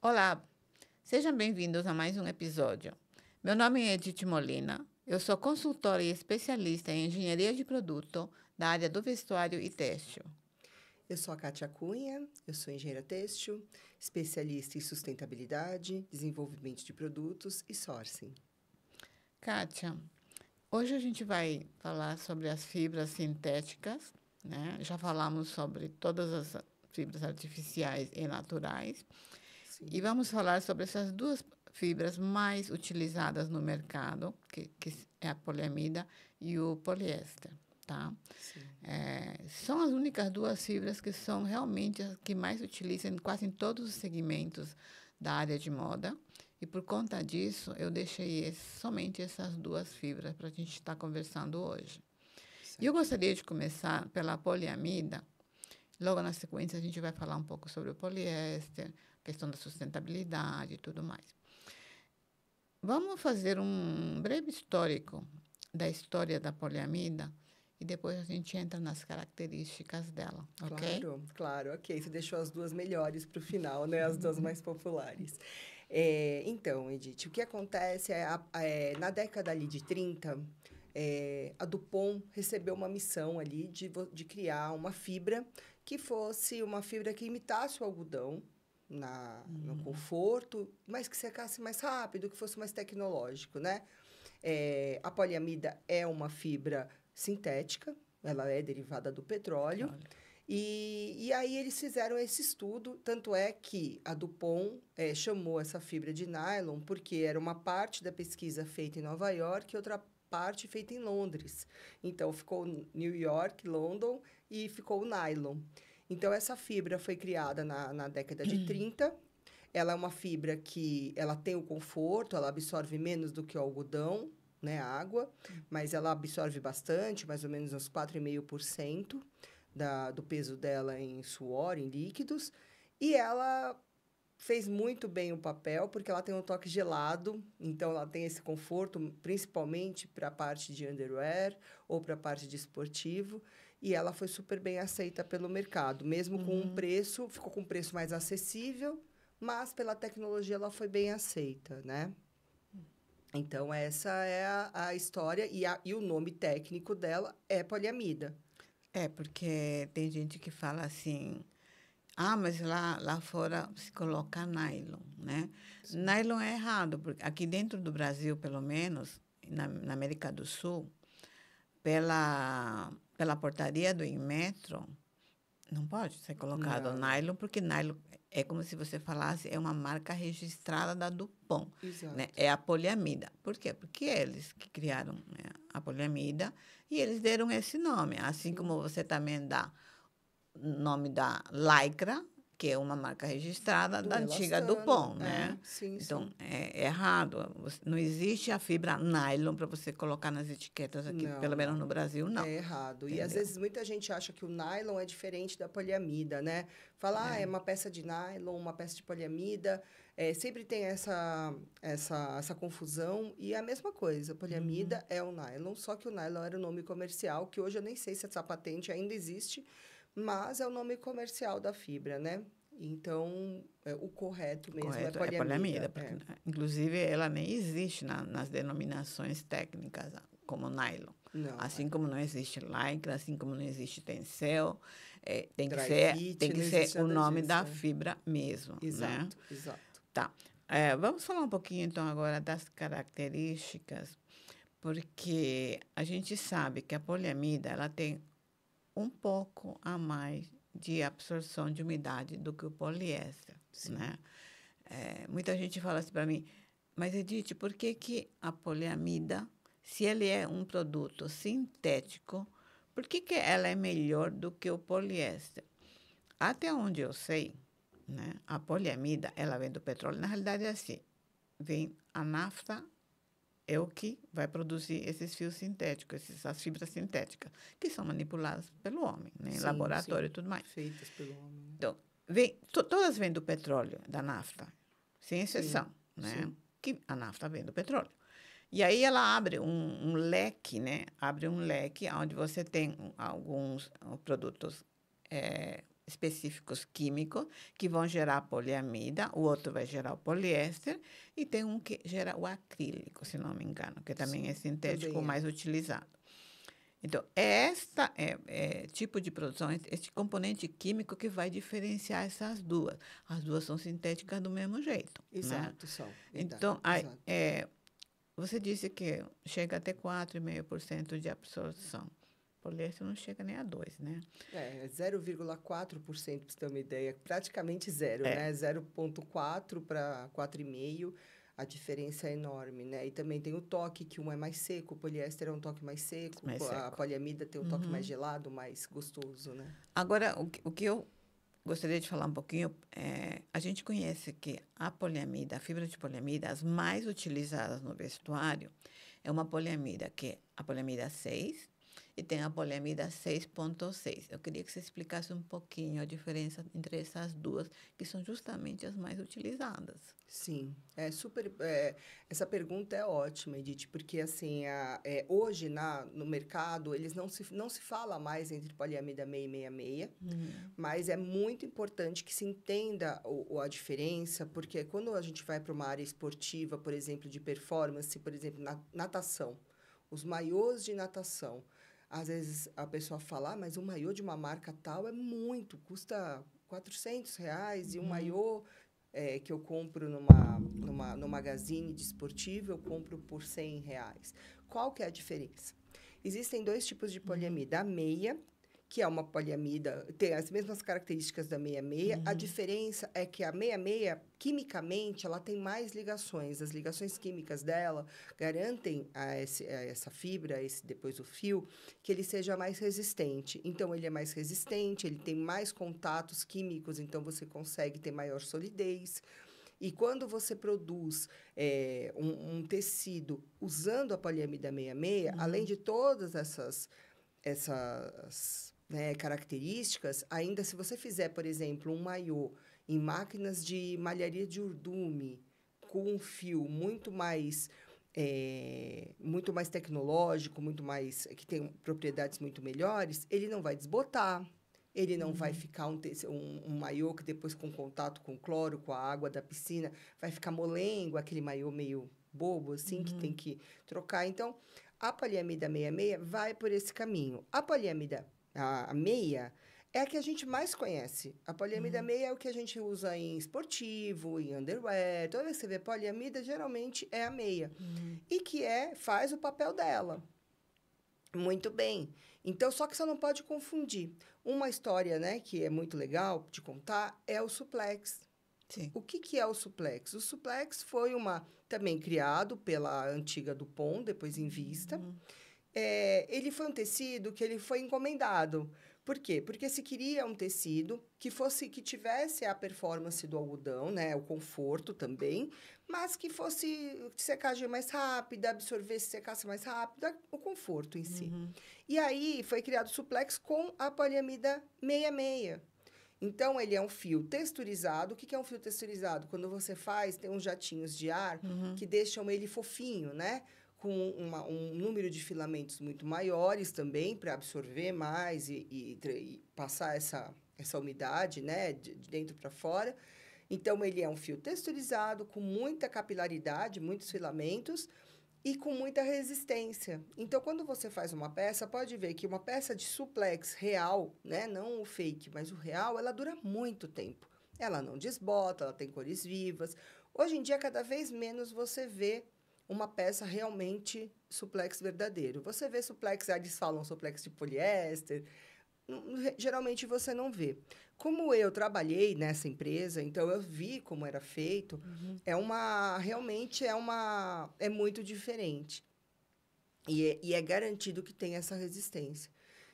Olá, sejam bem-vindos a mais um episódio. Meu nome é Edith Molina, eu sou consultora e especialista em engenharia de produto da área do vestuário e têxtil. Eu sou a Kátia Cunha, eu sou engenheira têxtil, especialista em sustentabilidade, desenvolvimento de produtos e sourcing. Kátia, hoje a gente vai falar sobre as fibras sintéticas, né? Já falamos sobre todas as fibras artificiais e naturais. E Sim, vamos falar sobre essas duas fibras mais utilizadas no mercado, que é a poliamida e o poliéster, tá? sim. São as únicas duas fibras que são realmente as que mais utilizam quase em todos os segmentos da área de moda. E por conta disso, eu deixei somente essas duas fibras para a gente estar conversando hoje. E eu Certo. gostaria de começar pela poliamida. Logo na sequência, a gente vai falar um pouco sobre o poliéster, questão da sustentabilidade e tudo mais. Vamos fazer um breve histórico da história da poliamida e depois a gente entra nas características dela, ok? Claro, claro, ok. Você deixou as duas melhores para o final, né? As duas mais populares. Então, Edith, o que acontece na década ali de 30, a Dupont recebeu uma missão ali de criar uma fibra que fosse uma fibra que imitasse o algodão no conforto, mas que secasse mais rápido, que fosse mais tecnológico, né? A poliamida é uma fibra sintética, ela é derivada do petróleo. Olha. E aí eles fizeram esse estudo, tanto é que a Dupont chamou essa fibra de nylon porque era uma parte da pesquisa feita em Nova York e outra parte feita em Londres. Então, ficou New York, London e ficou o nylon. Então, essa fibra foi criada na década de 30. Ela é uma fibra que ela tem o conforto, ela absorve menos do que o algodão, né, a água, mas ela absorve bastante, mais ou menos uns 4,5% do peso dela em suor, em líquidos. E ela fez muito bem o papel, porque ela tem um toque gelado, então ela tem esse conforto, principalmente para a parte de underwear ou para a parte de esportivo. E ela foi super bem aceita pelo mercado, mesmo com um preço, ficou com um preço mais acessível, mas pela tecnologia ela foi bem aceita, né? Então, essa é a história, e o nome técnico dela é poliamida. Porque tem gente que fala assim, mas lá fora se coloca nylon, né? Sim. Nylon é errado, porque aqui dentro do Brasil, pelo menos, na América do Sul, pela portaria do Inmetro, não pode ser colocado Não, não. nylon, porque nylon é como se você falasse, é uma marca registrada da Dupont, né? Exato. É a poliamida. Por quê? Porque eles que criaram, né, a poliamida e eles deram esse nome. Assim Sim. como você também dá o nome da Lycra, que é uma marca registrada Do da antiga elastano. Dupont, É, né? sim, Então, sim. é errado. Não existe a fibra nylon para você colocar nas etiquetas aqui, Não, pelo menos não. no Brasil, não. É errado. E às Entendeu? vezes muita gente acha que o nylon é diferente da poliamida, né? Fala, é uma peça de nylon, uma peça de poliamida. Sempre tem essa confusão. E é a mesma coisa, a poliamida é o nylon, só que o nylon era o nome comercial, que hoje eu nem sei se essa patente ainda existe, mas é o nome comercial da fibra, né? Então, o correto mesmo é Correto, é poliamida, poliamida. porque, inclusive, ela nem existe nas denominações técnicas como nylon. Não, Assim como não existe lycra, assim como não existe tencel, tem que dry ser, fit, tem que não ser existe o nada nome disso. da fibra mesmo, né? Exato, exato. Tá. Vamos falar um pouquinho, então, agora das características, porque a gente sabe que a poliamida, ela tem um pouco a mais de absorção de umidade do que o poliéster, Sim. né? Muita gente fala assim para mim, mas Edith, por que que a poliamida, se ele é um produto sintético, por que que ela é melhor do que o poliéster? Até onde eu sei, né, a poliamida, ela vem do petróleo. Na realidade é assim, vem a nafta, é o que vai produzir esses fios sintéticos, essas fibras sintéticas, que são manipuladas pelo homem, né, em Sim, laboratório e sim. tudo mais. Feitas pelo homem, né? Então, todas vêm do petróleo, da nafta, sem Sim, exceção, né? sim. Que a nafta vem do petróleo. E aí ela abre um leque, né? Abre um leque onde você tem alguns produtos específicos químicos que vão gerar a poliamida, o outro vai gerar o poliéster, e tem um que gera o acrílico, se não me engano, que também é sintético, também é. mais utilizado. Então, esta tipo de produção, este componente químico que vai diferenciar essas duas. As duas são sintéticas do mesmo jeito. Exato, Né? são. Então, Exato. você disse que chega até 4,5% de absorção. Poliéster não chega nem a 2, né? 0,4%, para você ter uma ideia. Praticamente zero, né? 0,4 para 4,5%. A diferença é enorme, né? E também tem o toque, que um é mais seco, o poliéster é um toque mais seco, a poliamida tem um toque mais gelado, mais gostoso, né? Agora, o que eu gostaria de falar um pouquinho, a gente conhece que a poliamida, a fibra de poliamida, as mais utilizadas no vestuário, é uma poliamida que é a poliamida 6 e tem a poliamida 6,6. Eu queria que você explicasse um pouquinho a diferença entre essas duas, que são justamente as mais utilizadas. Sim, essa pergunta é ótima, Edith, porque assim, hoje no mercado eles não se fala mais entre poliamida 6 e 66, mas é muito importante que se entenda a diferença, porque quando a gente vai para uma área esportiva, por exemplo, de performance, por exemplo, natação, os maiôs de natação, às vezes a pessoa fala, mas o maiô de uma marca tal custa R$ 400, e um maiô que eu compro no magazine de esportivo, eu compro por R$ 100. Qual que é a diferença? Existem dois tipos de poliamida. A meia, que é uma poliamida, tem as mesmas características da 66. A diferença é que a 66, quimicamente, ela tem mais ligações. As ligações químicas dela garantem a essa fibra, depois o fio, que ele seja mais resistente. Então, ele é mais resistente, ele tem mais contatos químicos, então você consegue ter maior solidez. E quando você produz um tecido usando a poliamida 66, além de todas essas características, ainda se você fizer, por exemplo, um maiô em máquinas de malharia de urdume, com um fio muito mais tecnológico, que tem propriedades muito melhores, ele não vai desbotar. Ele não vai ficar um maiô que depois, com contato com cloro, com a água da piscina, vai ficar molengo, aquele maiô meio bobo, assim, que tem que trocar. Então, a poliamida 66 vai por esse caminho. A poliamida a meia é a que a gente mais conhece. A poliamida meia é o que a gente usa em esportivo, em underwear. Toda vez que você vê poliamida, geralmente é a meia. E que faz o papel dela. Muito bem. Então, só que você não pode confundir. Uma história, né, que é muito legal de contar é o suplex. Sim. O que é o suplex? O suplex foi também criado pela antiga Dupont, depois em Vista. Ele foi um tecido que ele foi encomendado. Por quê? Porque se queria um tecido que tivesse a performance do algodão, né, o conforto também, mas que fosse secagem mais rápida, secasse mais rápido, o conforto em si. E aí foi criado o suplex com a poliamida 66. Então, ele é um fio texturizado. O que é um fio texturizado? Quando você faz, tem uns jatinhos de ar que deixam ele fofinho, né? Com um número de filamentos muito maiores também, para absorver mais e passar essa umidade, né? De dentro para fora. Então, ele é um fio texturizado, com muita capilaridade, muitos filamentos, e com muita resistência. Então, quando você faz uma peça, pode ver que uma peça de suplex real, né, não o fake, mas o real, ela dura muito tempo. Ela não desbota, ela tem cores vivas. Hoje em dia, cada vez menos você vê uma peça realmente suplex verdadeiro. Você vê suplex, eles falam suplex de poliéster, geralmente você não vê. Como eu trabalhei nessa empresa, então eu vi como era feito, realmente é muito diferente. E é garantido que tem essa resistência.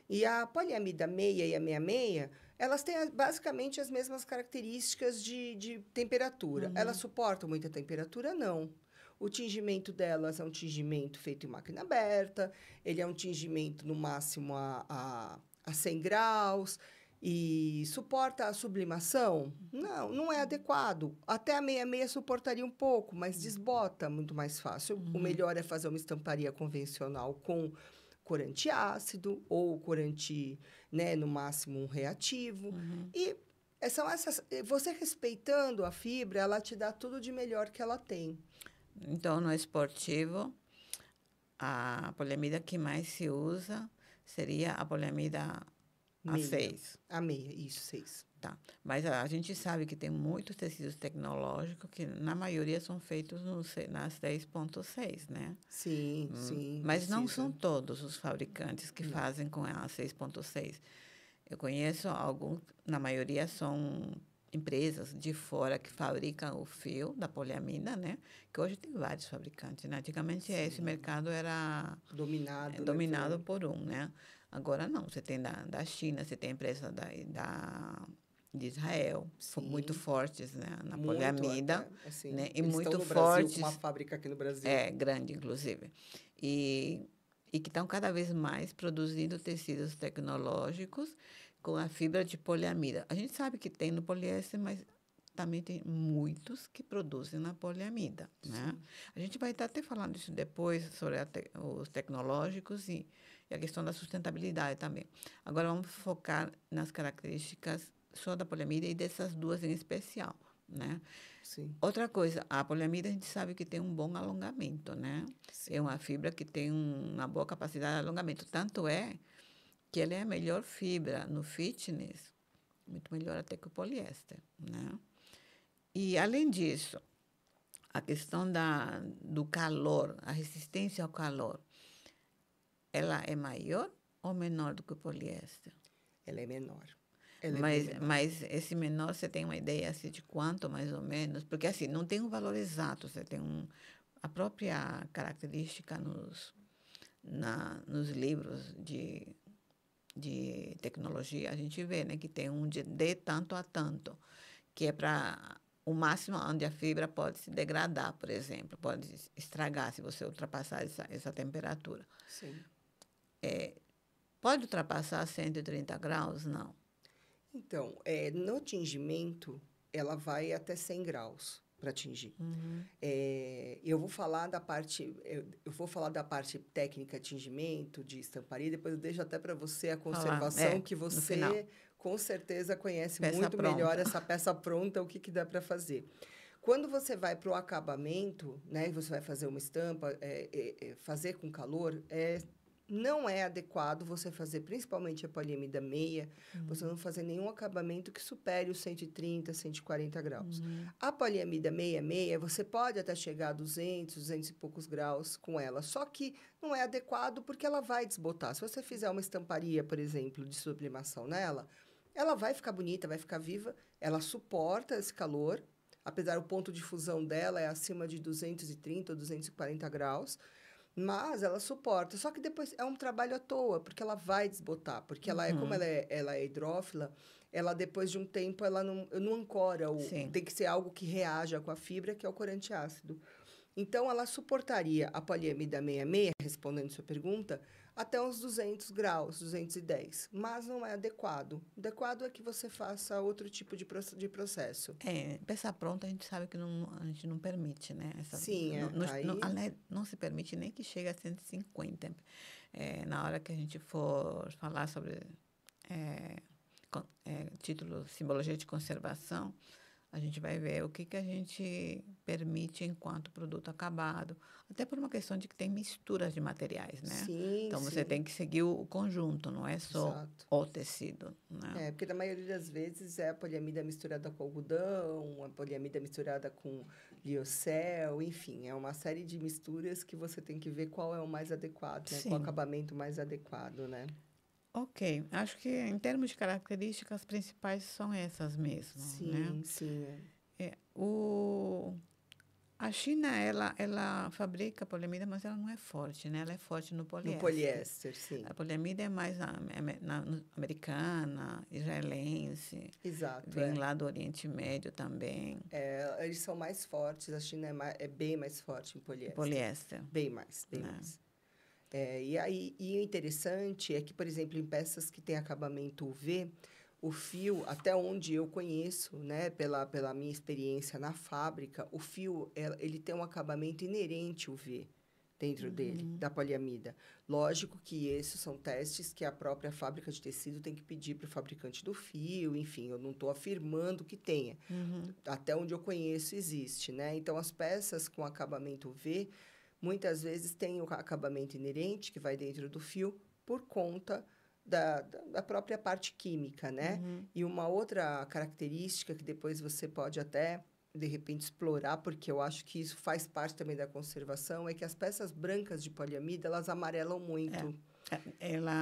E a poliamida 6 e a 66, elas têm basicamente as mesmas características de temperatura. Elas suportam muita temperatura? Não. O tingimento delas é um tingimento feito em máquina aberta, ele é um tingimento no máximo a 100 graus, e suporta a sublimação? Não é adequado. Até a 66 suportaria um pouco, mas desbota muito mais fácil. O melhor é fazer uma estamparia convencional com corante ácido ou corante, né, no máximo um reativo. E são essas, você respeitando a fibra, ela te dá tudo de melhor que ela tem. Então, no esportivo, a poliamida que mais se usa seria a poliamida Meia. A6. A meia, isso, 6. Tá. Mas a gente sabe que tem muitos tecidos tecnológicos que, na maioria, são feitos nas 10,6, né? Sim, sim, Mas não precisa. são todos os fabricantes que Não. fazem com a 6,6. Eu conheço alguns, na maioria são empresas de fora que fabricam o fio da poliamida, né? Que hoje tem vários fabricantes, né? Antigamente esse mercado era Dominado, né, dominado por um, né? Agora não, você tem da China, você tem empresas de Israel, muito Sim, fortes, né? Na muito poliamida, até, assim. né? E Eles estão muito no Brasil, com uma fortes, fábrica aqui no Brasil. grande, inclusive. E que estão cada vez mais produzindo tecidos tecnológicos com a fibra de poliamida. A gente sabe que tem no poliéster, mas também tem muitos que produzem na poliamida, né? Sim. A gente vai estar até falando isso depois, sobre os tecnológicos e a questão da sustentabilidade também. Agora, vamos focar nas características só da poliamida e dessas duas em especial, né? Sim, Outra coisa, a poliamida a gente sabe que tem um bom alongamento, né? É sim. uma fibra que tem uma boa capacidade de alongamento. Tanto é que ela é a melhor fibra no fitness, muito melhor até que o poliéster, né? E, além disso, a questão do calor, a resistência ao calor, ela é maior ou menor do que o poliéster? Ela é menor. Ela é bem Mas, menor. mas esse menor, você tem uma ideia assim, de quanto, mais ou menos? Porque, assim, não tem um valor exato, você tem a própria característica nos livros de tecnologia, a gente vê, né, que tem de tanto a tanto, que é para o máximo onde a fibra pode se degradar, por exemplo, pode estragar se você ultrapassar essa temperatura. Sim. Pode ultrapassar 130 graus? Não. Então, no tingimento, ela vai até 100 graus para tingir. Eu vou falar da parte, eu vou falar da parte técnica de tingimento, de estamparia, depois eu deixo até para você a Falar, conservação, que no final, você com certeza conhece peça muito melhor pronta. essa peça pronta, o que, que dá para fazer. Quando você vai para o acabamento, né, você vai fazer uma estampa, fazer com calor, não é adequado você fazer, principalmente a poliamida meia, você não fazer nenhum acabamento que supere os 130, 140 graus. A poliamida meia, meia, você pode até chegar a 200, 200 e poucos graus com ela, só que não é adequado porque ela vai desbotar. Se você fizer uma estamparia, por exemplo, de sublimação nela, ela vai ficar bonita, vai ficar viva, ela suporta esse calor, apesar do ponto de fusão dela é acima de 230 ou 240 graus, mas ela suporta. Só que depois é um trabalho à toa, porque ela vai desbotar. Porque como ela é hidrófila, ela depois de um tempo ela não ancora. Sim. Tem que ser algo que reaja com a fibra, que é o corante ácido. Então, ela suportaria a poliamida 66, respondendo sua pergunta, até uns 200 graus, 210. Mas não é adequado. O adequado é que você faça outro tipo de processo. Peça pronta a gente sabe que a gente não permite, né? Sim, aí... Aliás, não se permite nem que chegue a 150. Na hora que a gente for falar sobre título Simbologia de Conservação, a gente vai ver o que a gente permite enquanto produto acabado, até por uma questão de que tem misturas de materiais, né? Sim, Então, você sim. tem que seguir o conjunto, não é só Exato. o tecido, né? Porque na maioria das vezes é a poliamida misturada com algodão, a poliamida misturada com liocel, enfim, é uma série de misturas que você tem que ver qual é o mais adequado, né? Qual o Sim. acabamento mais adequado, né? Ok, acho que em termos de características principais são essas mesmo, né? Sim, sim. A China, ela fabrica poliamida, mas ela não é forte, né? Ela é forte no No poliéster. poliéster, sim. A poliamida é mais americana, israelense, Exato, vem lá do Oriente Médio também, Eles são mais fortes, a China é bem mais forte em poliéster. poliéster, Bem mais, bem né? mais. E o interessante é que, por exemplo, em peças que têm acabamento UV, o fio, até onde eu conheço, né, pela minha experiência na fábrica, o fio ele tem um acabamento inerente UV. dentro dele, da poliamida. Lógico que esses são testes que a própria fábrica de tecido tem que pedir para o fabricante do fio, enfim, eu não estou afirmando que tenha. Até onde eu conheço existe, né? Então, as peças com acabamento V, muitas vezes têm o acabamento inerente que vai dentro do fio por conta da própria parte química, né? E uma outra característica que depois você pode até de repente explorar, porque eu acho que isso faz parte também da conservação, é que as peças brancas de poliamida, elas amarelam muito.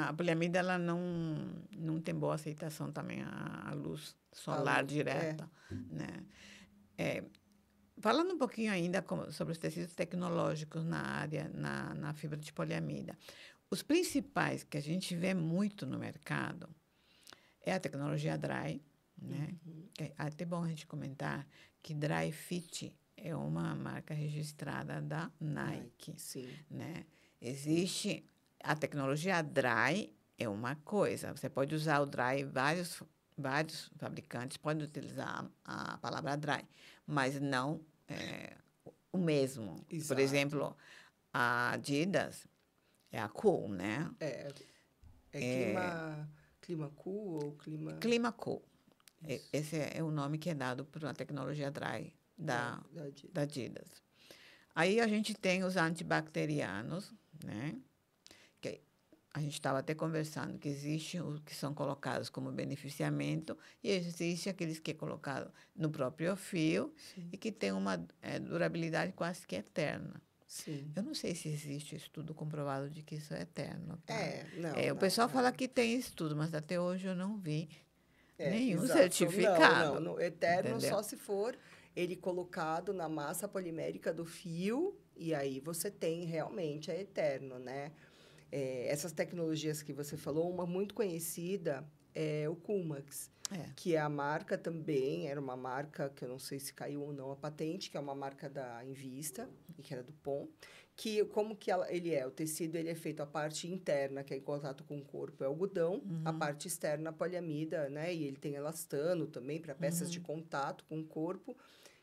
A poliamida ela não tem boa aceitação também à luz solar direta, né? Falando um pouquinho ainda sobre os tecidos tecnológicos na área, na fibra de poliamida. Os principais que a gente vê muito no mercado é a tecnologia Dry, né? É até bom a gente comentar que Dry Fit é uma marca registrada da Nike, sim. né? Existe a tecnologia Dry é uma coisa. Você pode usar o Dry, vários fabricantes podem utilizar a palavra Dry, mas não o mesmo. Exato. Por exemplo, a Adidas é a Cool, né? Clima Cool ou Clima... Clima Cool. Esse é o nome que é dado para a tecnologia Dry da Adidas. Aí a gente tem os antibacterianos, né? Que a gente estava até conversando que existem os que são colocados como beneficiamento e existe aqueles que é colocado no próprio fio e que tem uma durabilidade quase que eterna. Sim. Eu não sei se existe estudo comprovado de que isso é eterno. Tá? Não. O pessoal fala que tem estudo, mas até hoje eu não vi nenhum exato. certificado. Não. Eterno entendeu? só se for ele colocado na massa polimérica do fio e aí você tem realmente é eterno, né? Essas tecnologias que você falou, uma muito conhecida é o Kumax, que é a marca também, era uma marca que eu não sei se caiu ou não a patente, que é uma marca da Invista, e que era do POM, que como que ele é? O tecido ele é feito a parte interna, que é em contato com o corpo, é algodão, a parte externa, a poliamida, né? E ele tem elastano também para peças de contato com o corpo.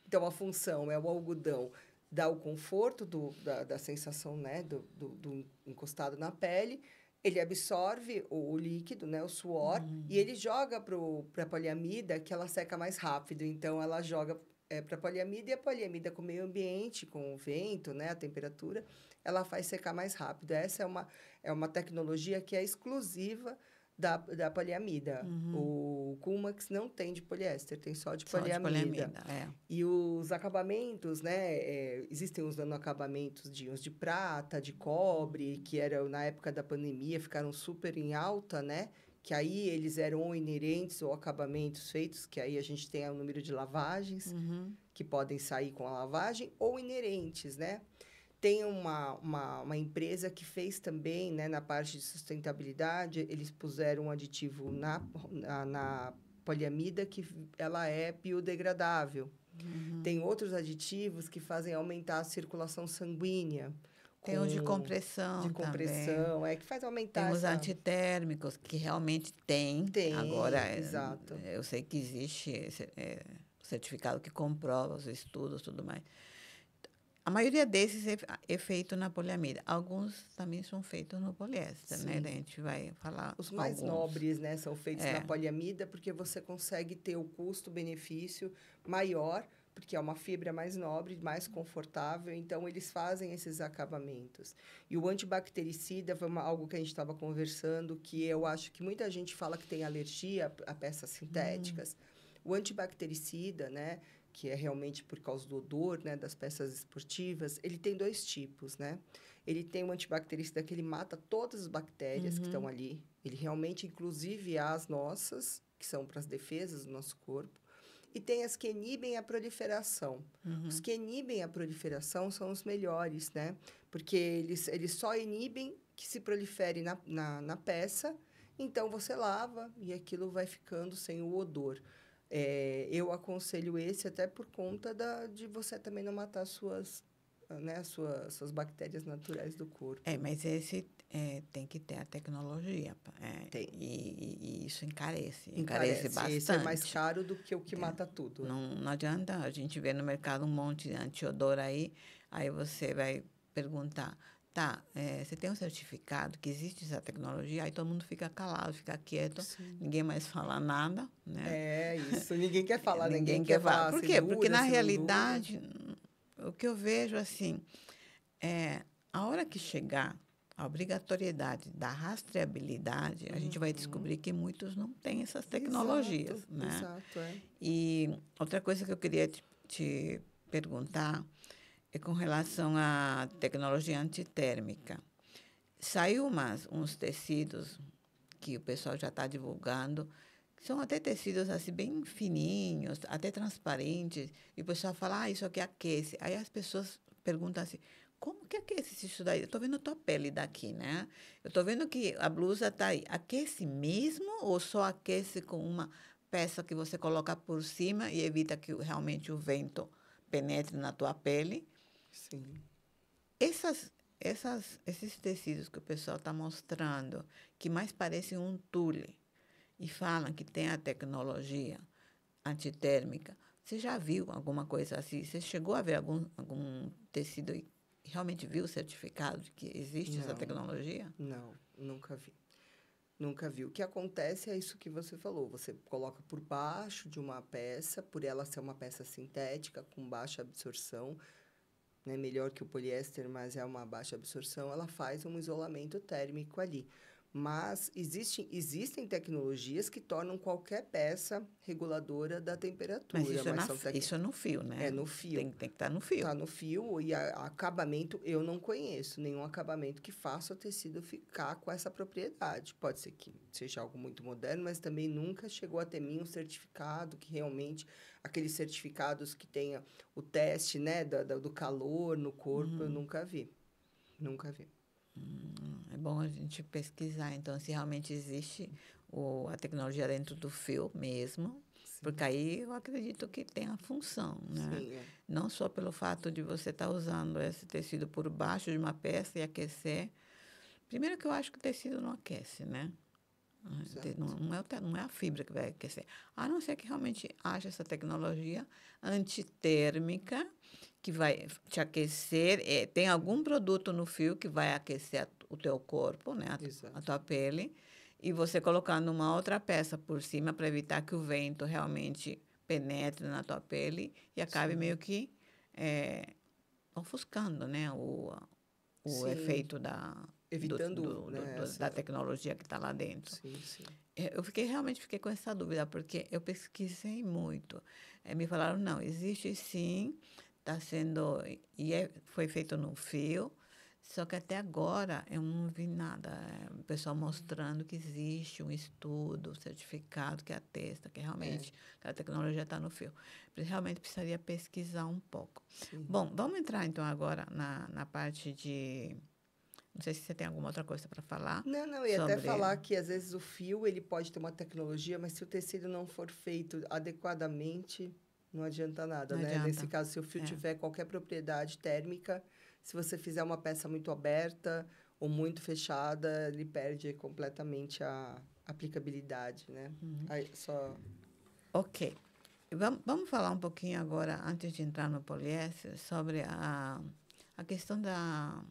Então, a função é o algodão dá o conforto da sensação, né, do encostado na pele, ele absorve o líquido, né, o suor, e ele joga para a poliamida, que ela seca mais rápido. Então, ela joga para a poliamida, e a poliamida com o meio ambiente, com o vento, né, a temperatura, ela faz secar mais rápido. Essa é uma tecnologia que é exclusiva da poliamida. O Kumax não tem de poliéster, tem só de poliamida. E os acabamentos, né? Existem os nanoacabamentos de uns de prata, de cobre, que eram, na época da pandemia, ficaram super em alta, né? Que aí eles eram ou inerentes ou acabamentos feitos, que aí a gente tem o número de lavagens, que podem sair com a lavagem, ou inerentes, né? Tem uma empresa que fez também, né, na parte de sustentabilidade, eles puseram um aditivo na poliamida que ela é biodegradável. Tem outros aditivos que fazem aumentar a circulação sanguínea. Tem os de compressão também. Que faz aumentar Tem os antitérmicos, que realmente tem. Agora, exato. Eu sei que existe certificado que comprova os estudos e tudo mais. A maioria desses é feito na poliamida. Alguns também são feitos no poliéster, né? A gente vai falar. Os mais nobres, né, são feitos na poliamida porque você consegue ter o custo-benefício maior, porque é uma fibra mais nobre, mais confortável. Então, eles fazem esses acabamentos. E o antibactericida foi algo que a gente estava conversando, que eu acho que muita gente fala que tem alergia a peças sintéticas. O antibactericida, né, que é realmente por causa do odor, né, das peças esportivas, ele tem 2 tipos, né? Ele tem um antibactericida que ele mata todas as bactérias que estão ali. Ele realmente, inclusive, as nossas, que são para as defesas do nosso corpo. E tem as que inibem a proliferação. Os que inibem a proliferação são os melhores, né? Porque eles só inibem que se prolifere na peça. Então, você lava e aquilo vai ficando sem o odor. Eu aconselho esse até por conta de você também não matar suas bactérias naturais do corpo. Mas esse tem que ter a tecnologia. Tem. E isso encarece bastante. Esse é mais caro do que o que mata tudo. Não adianta a gente ver no mercado um monte de antiodor aí você vai perguntar, tá, você tem um certificado que existe essa tecnologia, aí todo mundo fica calado, fica quieto, Sim. ninguém mais fala nada, né? É isso. Ninguém quer falar, ninguém Ninguém quer quer falar. falar Por se quê? Porque, dura, na se não dura. realidade, o que eu vejo, assim, é a hora que chegar a obrigatoriedade da rastreabilidade, a gente vai Uhum. descobrir que muitos não têm essas Exato, tecnologias, né? exato, é. E outra coisa que eu queria te perguntar é com relação à tecnologia antitérmica. Saiu uns tecidos que o pessoal já está divulgando, que são até tecidos assim bem fininhos, até transparentes, e o pessoal fala, isso aqui aquece. Aí as pessoas perguntam assim, como que aquece isso daí? Eu estou vendo a tua pele daqui, né? Eu estou vendo que a blusa está aí. Aquece mesmo ou só aquece com uma peça que você coloca por cima e evita que realmente o vento penetre na tua pele? Sim. Esses tecidos que o pessoal está mostrando, que mais parecem um tule, e falam que tem a tecnologia antitérmica, você já viu alguma coisa assim? Você chegou a ver algum tecido e realmente viu o certificado de que existe essa Não, tecnologia? não, nunca vi. Nunca vi. O que acontece é isso que você falou. Você coloca por baixo de uma peça, por ela ser uma peça sintética, com baixa absorção, né? Melhor que o poliéster, mas é uma baixa absorção, ela faz um isolamento térmico ali. Mas existem tecnologias que tornam qualquer peça reguladora da Mas temperatura, isso mas são isso é no fio, né? no fio. Tem que estar no fio. Tá no fio e acabamento eu não conheço nenhum acabamento que faça o tecido ficar com essa propriedade. Pode ser que seja algo muito moderno, mas também nunca chegou até mim um certificado que realmente aqueles certificados que tenha o teste, né, do calor no corpo, eu Uhum. nunca vi. Nunca vi. É bom a gente pesquisar, então, se realmente existe a tecnologia dentro do fio mesmo, porque Sim. aí eu acredito que tem a função, né? Sim, é. Não só pelo fato de você estar usando esse tecido por baixo de uma peça e aquecer. Primeiro que eu acho que o tecido não aquece, né? Exato. Não é a fibra que vai aquecer. A não ser que realmente haja essa tecnologia antitérmica que vai te aquecer. Tem algum produto no fio que vai aquecer o teu corpo, né? A Exato. tua pele. E você colocando uma outra peça por cima para evitar que o vento realmente penetre na tua pele e acabe meio Sim. que ofuscando, né? O Sim, efeito evitando, né, da essa. tecnologia que está lá dentro. Sim, sim. Eu realmente fiquei com essa dúvida, porque eu pesquisei muito. Me falaram, não, existe sim, está sendo, foi feito no fio, só que até agora eu não vi nada. O pessoal mostrando que existe um estudo, certificado que atesta que É, realmente a tecnologia está no fio. Realmente precisaria pesquisar um pouco. sim. Bom, vamos entrar então agora na parte de. Não sei se você tem alguma outra coisa para falar Não, não, e até sobre. falar que às vezes o fio ele pode ter uma tecnologia, mas se o tecido não for feito adequadamente, não adianta nada, Não né? Nesse adianta. caso, se o fio É. tiver qualquer propriedade térmica, se você fizer uma peça muito aberta ou muito fechada, ele perde completamente a aplicabilidade, né? Aí, só. Ok. Vamos falar um pouquinho agora, antes de entrar no poliéster, sobre a questão da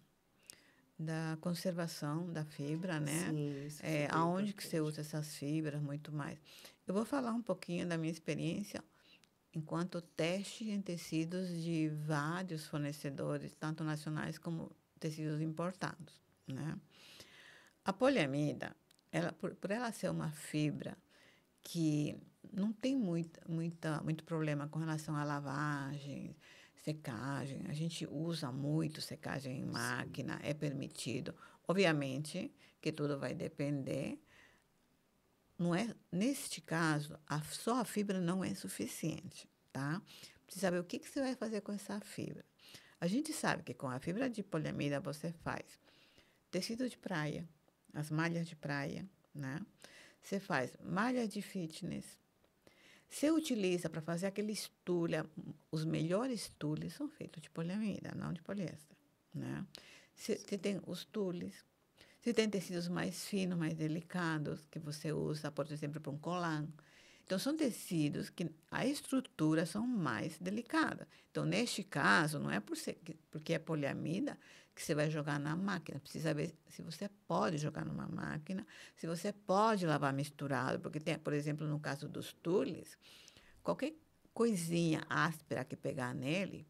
conservação da fibra, né? Sim, isso é super Aonde que você importante. usa essas fibras, muito mais. Eu vou falar um pouquinho da minha experiência enquanto teste em tecidos de vários fornecedores, tanto nacionais como tecidos importados, né? A poliamida, por ela ser uma fibra que não tem muito problema com relação à lavagem, secagem. A gente usa muito secagem em Sim, máquina, é permitido. Obviamente que tudo vai depender. Não é, neste caso, só a fibra não é suficiente, tá? Precisa saber o que você vai fazer com essa fibra. A gente sabe que com a fibra de poliamida você faz tecido de praia, as malhas de praia, né? Você faz malha de fitness. Você utiliza para fazer aquele tule, os melhores tules são feitos de poliamida, não de poliéster, né? Você sim. tem os tules. Você tem tecidos mais finos, mais delicados, que você usa, por exemplo, para um colar. Então, são tecidos que a estrutura são mais delicada. Então, neste caso, não é porque é poliamida que você vai jogar na máquina. Precisa ver se você pode jogar numa máquina, se você pode lavar misturado, porque tem, por exemplo, no caso dos tules, qualquer coisinha áspera que pegar nele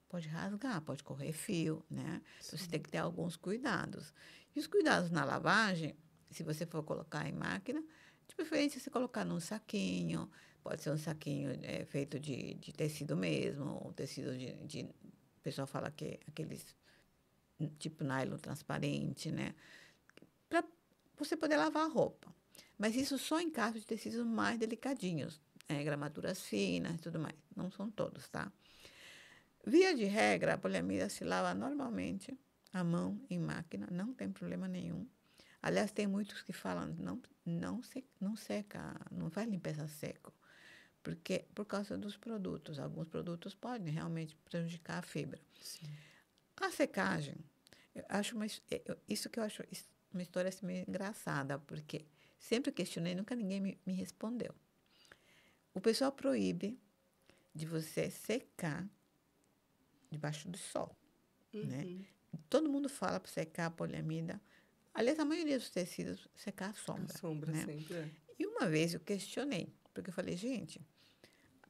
pode rasgar, pode correr fio, né? Então, você tem que ter alguns cuidados. E os cuidados na lavagem, se você for colocar em máquina, de preferência você colocar num saquinho, pode ser um saquinho feito de tecido mesmo, ou tecido o pessoal fala que é aqueles tipo nylon transparente, né? Para você poder lavar a roupa. Mas isso só em caso de tecidos mais delicadinhos, gramaturas finas e tudo mais. Não são todos, tá? Via de regra, a poliamida se lava normalmente à mão, em máquina, não tem problema nenhum. Aliás, tem muitos que falam não seca, não faz limpeza seco, porque por causa dos produtos. Alguns produtos podem realmente prejudicar a fibra. Sim. A secagem, eu acho isso que eu acho uma história assim, meio engraçada, porque sempre questionei, nunca ninguém me respondeu. O pessoal proíbe de você secar debaixo do sol, né? Todo mundo fala para secar a poliamida. Aliás, a maioria dos tecidos secar à sombra. A sombra né? sempre é. E uma vez eu questionei, porque eu falei, gente,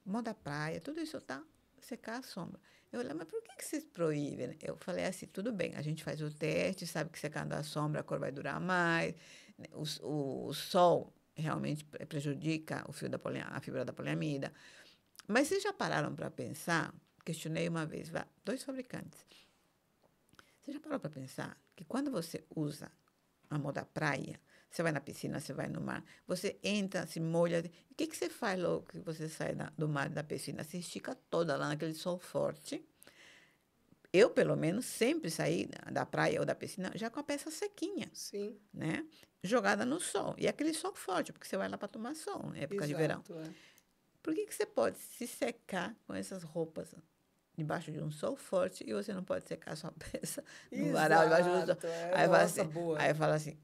moda praia, tudo isso tá secar à sombra. Eu falei, mas por que vocês proíbem? Eu falei assim, tudo bem, a gente faz o teste, sabe que secando à sombra a cor vai durar mais, o sol realmente prejudica o fio a fibra da poliamida. Mas vocês já pararam para pensar? Questionei uma vez, 2 fabricantes. Você já parou para pensar que quando você usa a moda praia, você vai na piscina, você vai no mar, você entra, se molha. O que você faz logo que você sai do mar, da piscina? Se estica toda lá naquele sol forte. Eu, pelo menos, sempre saí da praia ou da piscina já com a peça sequinha. Sim. Né? Jogada no sol. E aquele sol forte, porque você vai lá para tomar sol, época de verão. É. Por que você pode se secar com essas roupas debaixo de um sol forte e você não pode secar sua peça no varal debaixo do sol? Aí fala assim,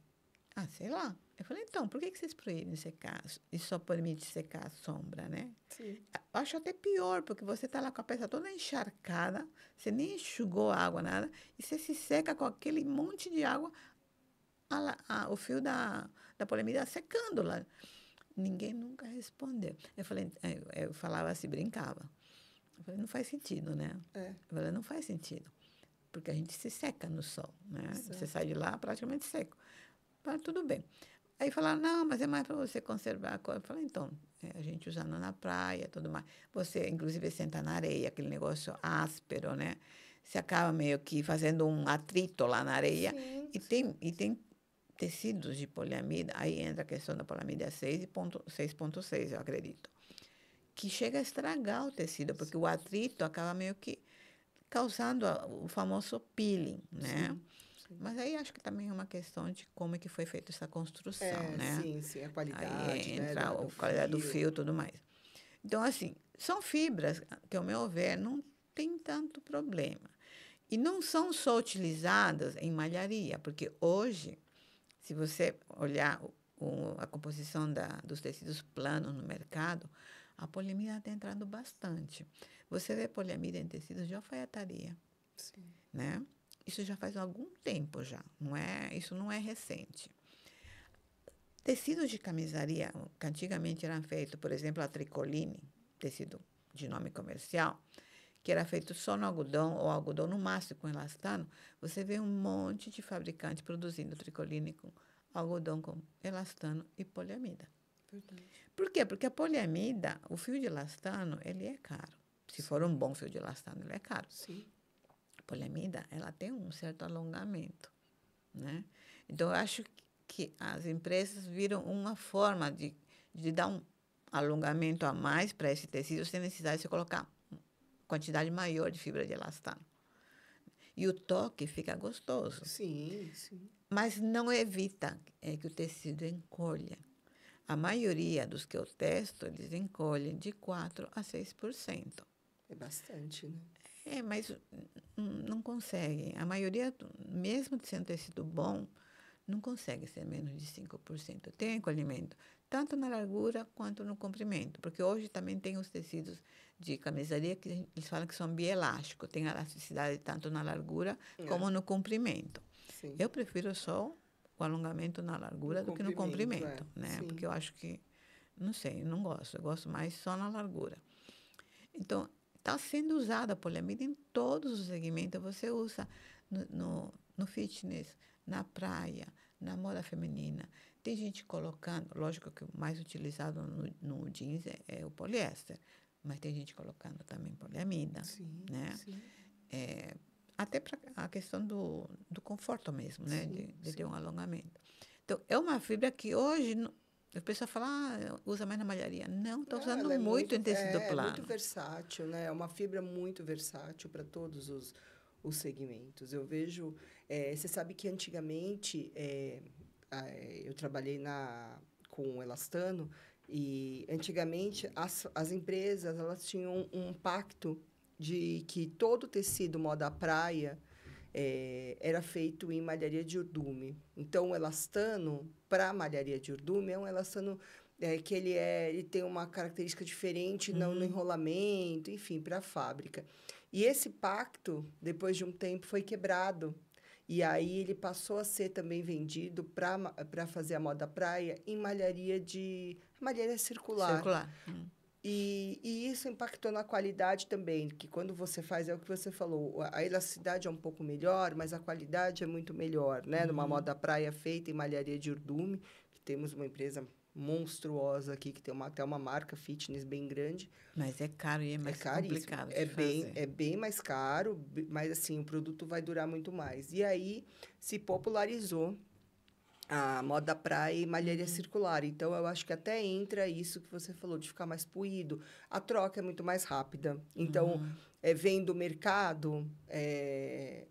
sei lá. Eu falei, então, por que vocês proíbem secar e só permite secar a sombra, né? Sim. Eu acho até pior, porque você está lá com a peça toda encharcada, você nem enxugou a água, nada, e você se seca com aquele monte de água, o fio da poliamida secando lá. Ninguém nunca respondeu. Eu falava assim, brincava. Eu falei, não faz sentido, né? Eu falei, não faz sentido. Porque a gente se seca no sol, né? Exato. Você sai de lá praticamente seco. Mas tudo bem. Aí falaram, não, mas é mais para você conservar a cor. Eu falei, então, a gente usando na praia, tudo mais. Você, inclusive, senta na areia, aquele negócio áspero, né? Você acaba meio que fazendo um atrito lá na areia. Sim, E tem tecidos de poliamida, aí entra a questão da poliamida 6.6, eu acredito, que chega a estragar o tecido, porque o atrito acaba meio que causando o famoso peeling, né? Sim. Mas aí acho que também é uma questão de como é que foi feita essa construção, né? Sim, a qualidade, Aí entra né, a qualidade do fio e tudo mais. Então, assim, são fibras que, ao meu ver, não tem tanto problema. E não são só utilizadas em malharia, porque hoje, se você olhar a composição dos tecidos planos no mercado, a poliamida está entrando bastante. Você vê poliamida em tecidos de alfaiataria, né? Isso já faz algum tempo já, isso não é recente. Tecidos de camisaria, que antigamente eram feitos, por exemplo, a tricoline, tecido de nome comercial, que era feito só no algodão ou algodão no máximo com elastano, você vê um monte de fabricantes produzindo tricoline com algodão com elastano e poliamida. Verdade. Por quê? Porque a poliamida, o fio de elastano, ele é caro. Se for um bom fio de elastano, ele é caro. Sim. A poliamida, ela tem um certo alongamento, né? Então, eu acho que as empresas viram uma forma de dar um alongamento a mais para esse tecido sem necessidade de você colocar quantidade maior de fibra de elastano. E o toque fica gostoso. Sim. Mas não evita que o tecido encolha. A maioria dos que eu testo, eles encolhem de 4% a 6%. É bastante, né? Mas não conseguem. A maioria, mesmo sendo tecido bom, não consegue ser menos de 5%. Tem encolhimento, tanto na largura quanto no comprimento, porque hoje também tem os tecidos de camisaria que eles falam que são bielásticos, tem elasticidade tanto na largura como no comprimento. Sim. Eu prefiro só o alongamento na largura do que no comprimento, né? Sim. Porque eu acho que, não sei, eu não gosto, eu gosto mais só na largura. Então, está sendo usada a poliamida em todos os segmentos. Você usa no fitness, na praia, na moda feminina. Tem gente colocando, lógico que o mais utilizado no jeans é o poliéster, mas tem gente colocando também poliamida, Sim, né? sim. Até para a questão do conforto mesmo, né? Sim, De ter sim. um alongamento. Então, é uma fibra que hoje a pessoa fala, usa mais na malharia. Não, está Não, usando ela é muito em tecido é muito plano. versátil, né? É uma fibra muito versátil para todos os segmentos. Eu vejo, você sabe que antigamente eu trabalhei com elastano e antigamente as empresas elas tinham um pacto de que todo tecido moda praia era feito em malharia de urdume. Então, o elastano, para malharia de urdume, é um elastano que ele tem uma característica diferente no enrolamento, enfim, para a fábrica. E esse pacto, depois de um tempo, foi quebrado. E aí ele passou a ser também vendido para fazer a moda praia em malharia circular. Circular. E isso impactou na qualidade também, que quando você faz, é o que você falou, a elasticidade é um pouco melhor, mas a qualidade é muito melhor, né? Numa moda praia feita em malharia de urdume, que temos uma empresa monstruosa aqui, que tem até uma marca fitness bem grande. Mas é caro e é É mais caríssimo. complicado de fazer. É bem mais caro, mas assim, o produto vai durar muito mais. E aí se popularizou a moda praia e malharia circular. Então, eu acho que até entra isso que você falou, de ficar mais puído. A troca é muito mais rápida. Então, vem do mercado, é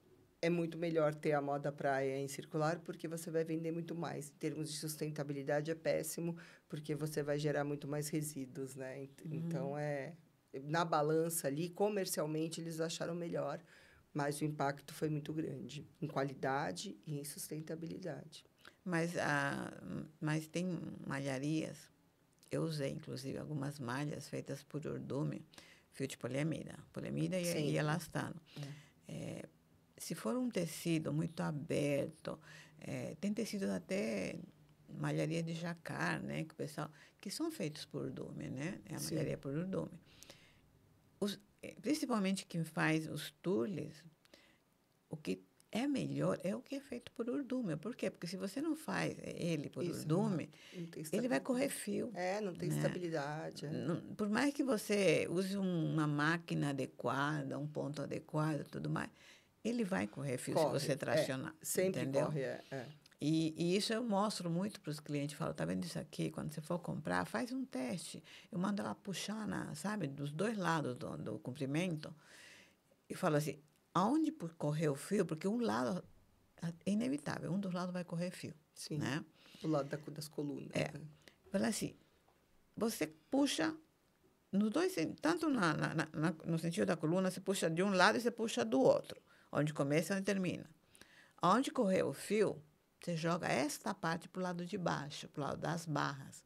muito melhor ter a moda praia em circular, porque você vai vender muito mais. Em termos de sustentabilidade, é péssimo, porque você vai gerar muito mais resíduos, né? Então, na balança ali, comercialmente, eles acharam melhor, mas o impacto foi muito grande, em qualidade e em sustentabilidade. Mas tem malharias, eu usei inclusive algumas malhas feitas por urdume, fio de poliamida e Sim. elastano. Se for um tecido muito aberto, tem tecidos até malharia de jacar, né, que são feitos por urdume, né? É a Sim. malharia por urdume. Principalmente quem faz os tules, o que é melhor é o que é feito por urdume. Por quê? Porque se você não faz ele por urdume, ele vai correr fio. Não tem né? estabilidade. Por mais que você use uma máquina adequada, um ponto adequado, tudo mais, ele vai correr fio se você tracionar. Sempre entendeu? corre, E isso eu mostro muito para os clientes. Falo, tá vendo isso aqui? Quando você for comprar, faz um teste. Eu mando ela puxar, sabe, dos dois lados do comprimento. E falo assim, aonde correr o fio? Porque um lado é inevitável, um dos lados vai correr fio. Sim, né? do lado das colunas. Fala assim, você puxa nos dois, tanto no sentido da coluna, você puxa de um lado e você puxa do outro, onde começa e onde termina. Onde correr o fio, você joga esta parte para o lado de baixo, para o lado das barras.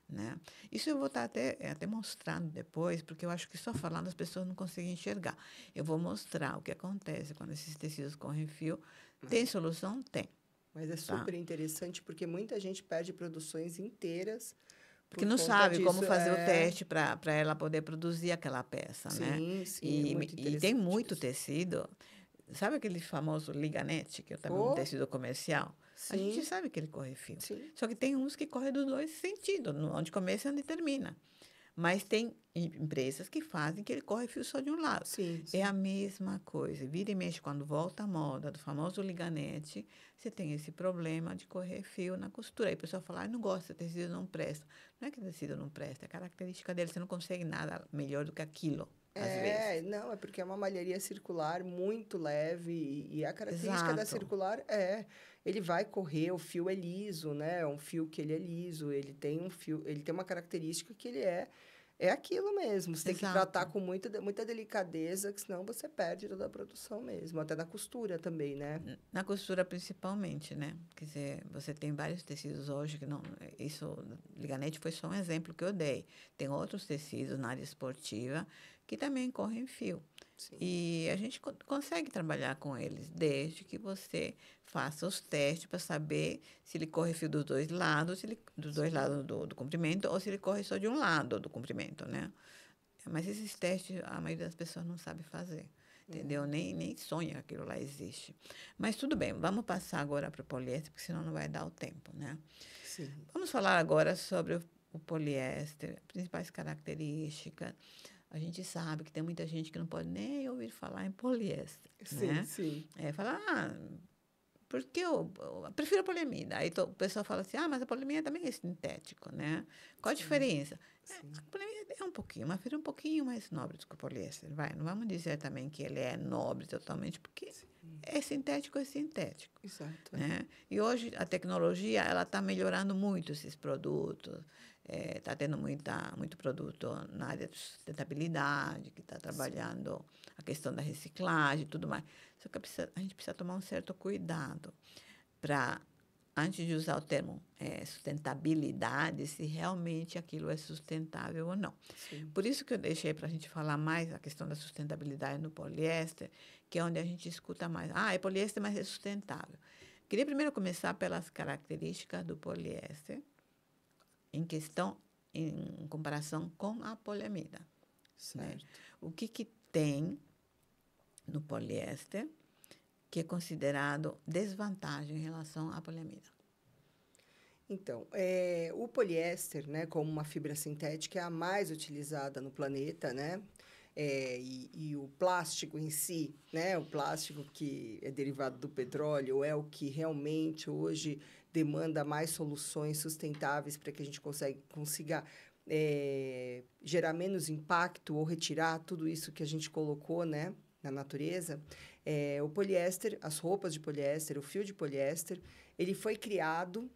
Né? Isso eu vou estar até mostrando depois, porque eu acho que só falando as pessoas não conseguem enxergar. Eu vou mostrar o que acontece quando esses tecidos correm fio. Tem solução? Tem. Mas é super interessante, porque muita gente perde produções inteiras porque não sabe como fazer o teste para ela poder produzir aquela peça, né? Sim, é muito interessante. E tem muito tecido. Sabe aquele famoso liganete, que é também um tecido comercial? Sim. A gente sabe que ele corre fio. Sim. Só que tem uns que correm dos dois sentidos, onde começa e onde termina. Mas tem empresas que fazem que ele corre fio só de um lado. Sim. É a mesma coisa. Vira e mexe, quando volta a moda do famoso liganete, você tem esse problema de correr fio na costura. Aí o pessoal fala, não gosta, tecido não presta. Não é que o tecido não presta, é a característica dele. Você não consegue nada melhor do que aquilo, às vezes. Não, é porque é uma malharia circular muito leve e a característica da circular ele vai correr, o fio é liso, né? É um fio que ele é liso, ele tem uma característica que ele é é aquilo mesmo. Você tem que Exato. tratar com muita delicadeza, que senão você perde toda a produção mesmo. Até na costura também, né? Na costura, principalmente, né? Quer dizer, você tem vários tecidos hoje que não... Isso, Liganete foi só um exemplo que eu dei. Tem outros tecidos na área esportiva que também correm fio. Sim. E a gente consegue trabalhar com eles, desde que você faça os testes para saber se ele corre fio dos dois lados, se ele, dos dois lados do comprimento, ou se ele corre só de um lado do comprimento, né? Mas esses testes, a maioria das pessoas não sabe fazer, entendeu? Nem sonha que aquilo lá existe. Mas tudo bem, vamos passar agora para o poliéster, porque senão não vai dar o tempo, né? Sim. Vamos falar agora sobre o poliéster, principais características. A gente sabe que tem muita gente que não pode nem ouvir falar em poliéster, Sim, né? sim. Fala, porque eu prefiro a poliamida. Aí o pessoal fala assim, mas a poliamida também é sintético, né? Qual a diferença? A poliamida é um pouquinho, uma fibra um pouquinho mais nobre do que o poliéster, vai. Não vamos dizer também que ele é nobre totalmente, porque é sintético. Exato. Né? E hoje a tecnologia ela está melhorando muito esses produtos. Está tendo muito produto na área de sustentabilidade, que está trabalhando a questão da reciclagem e tudo mais. Só que a gente precisa tomar um certo cuidado para, antes de usar o termo sustentabilidade, se realmente aquilo é sustentável ou não. Sim. Por isso que eu deixei para a gente falar mais a questão da sustentabilidade no poliéster, que é onde a gente escuta mais. É poliéster, mas é sustentável. Queria primeiro começar pelas características do poliéster, em comparação com a poliamida. Certo. Né? O que tem no poliéster que é considerado desvantagem em relação à poliamida? Então, o poliéster, né, como uma fibra sintética, é a mais utilizada no planeta, né? E o plástico em si, né? O plástico que é derivado do petróleo é o que realmente hoje demanda mais soluções sustentáveis para que a gente consiga gerar menos impacto ou retirar tudo isso que a gente colocou, né, na natureza. O poliéster, as roupas de poliéster, o fio de poliéster, ele foi criado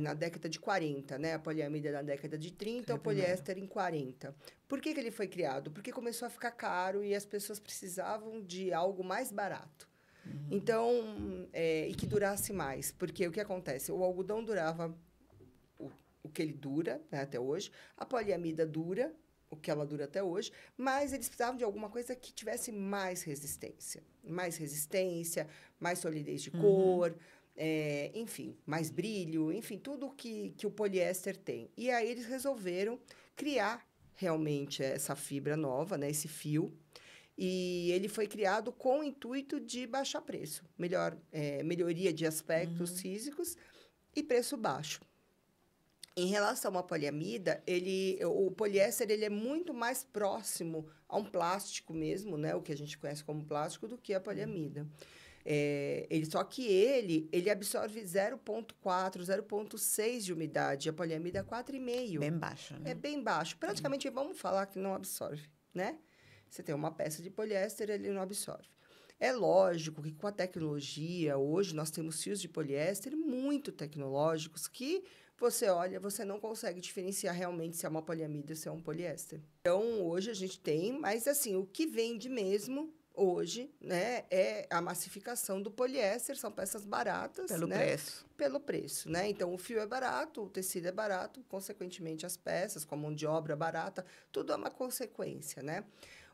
na década de 40, né? A poliamida na década de 30, o poliéster em 40. Por que ele foi criado? Porque começou a ficar caro e as pessoas precisavam de algo mais barato. Uhum. Então, e que durasse mais. Porque o que acontece? O algodão durava o que ele dura, né, até hoje. A poliamida dura o que ela dura até hoje, mas eles precisavam de alguma coisa que tivesse mais resistência. Mais solidez de cor, enfim, mais brilho, enfim, tudo que o poliéster tem. E aí eles resolveram criar realmente essa fibra nova, né, esse fio, e ele foi criado com o intuito de baixar preço, melhoria de aspectos físicos e preço baixo. Em relação à poliamida, o poliéster ele é muito mais próximo a um plástico mesmo, né? O que a gente conhece como plástico, do que a poliamida. Só que ele absorve 0,4, 0,6 de umidade. A poliamida é 4,5. Bem baixo, né? É bem baixo. Praticamente, vamos falar que não absorve, né? Você tem uma peça de poliéster, ele não absorve. É lógico que com a tecnologia, hoje nós temos fios de poliéster muito tecnológicos que você olha, você não consegue diferenciar realmente se é uma poliamida ou se é um poliéster. Então, hoje a gente tem, mas assim, o que vende mesmo hoje, né, é a massificação do poliéster, são peças baratas, Pelo né? preço. Pelo preço, né? Então, o fio é barato, o tecido é barato, consequentemente as peças, com a mão de obra barata, tudo é uma consequência, né?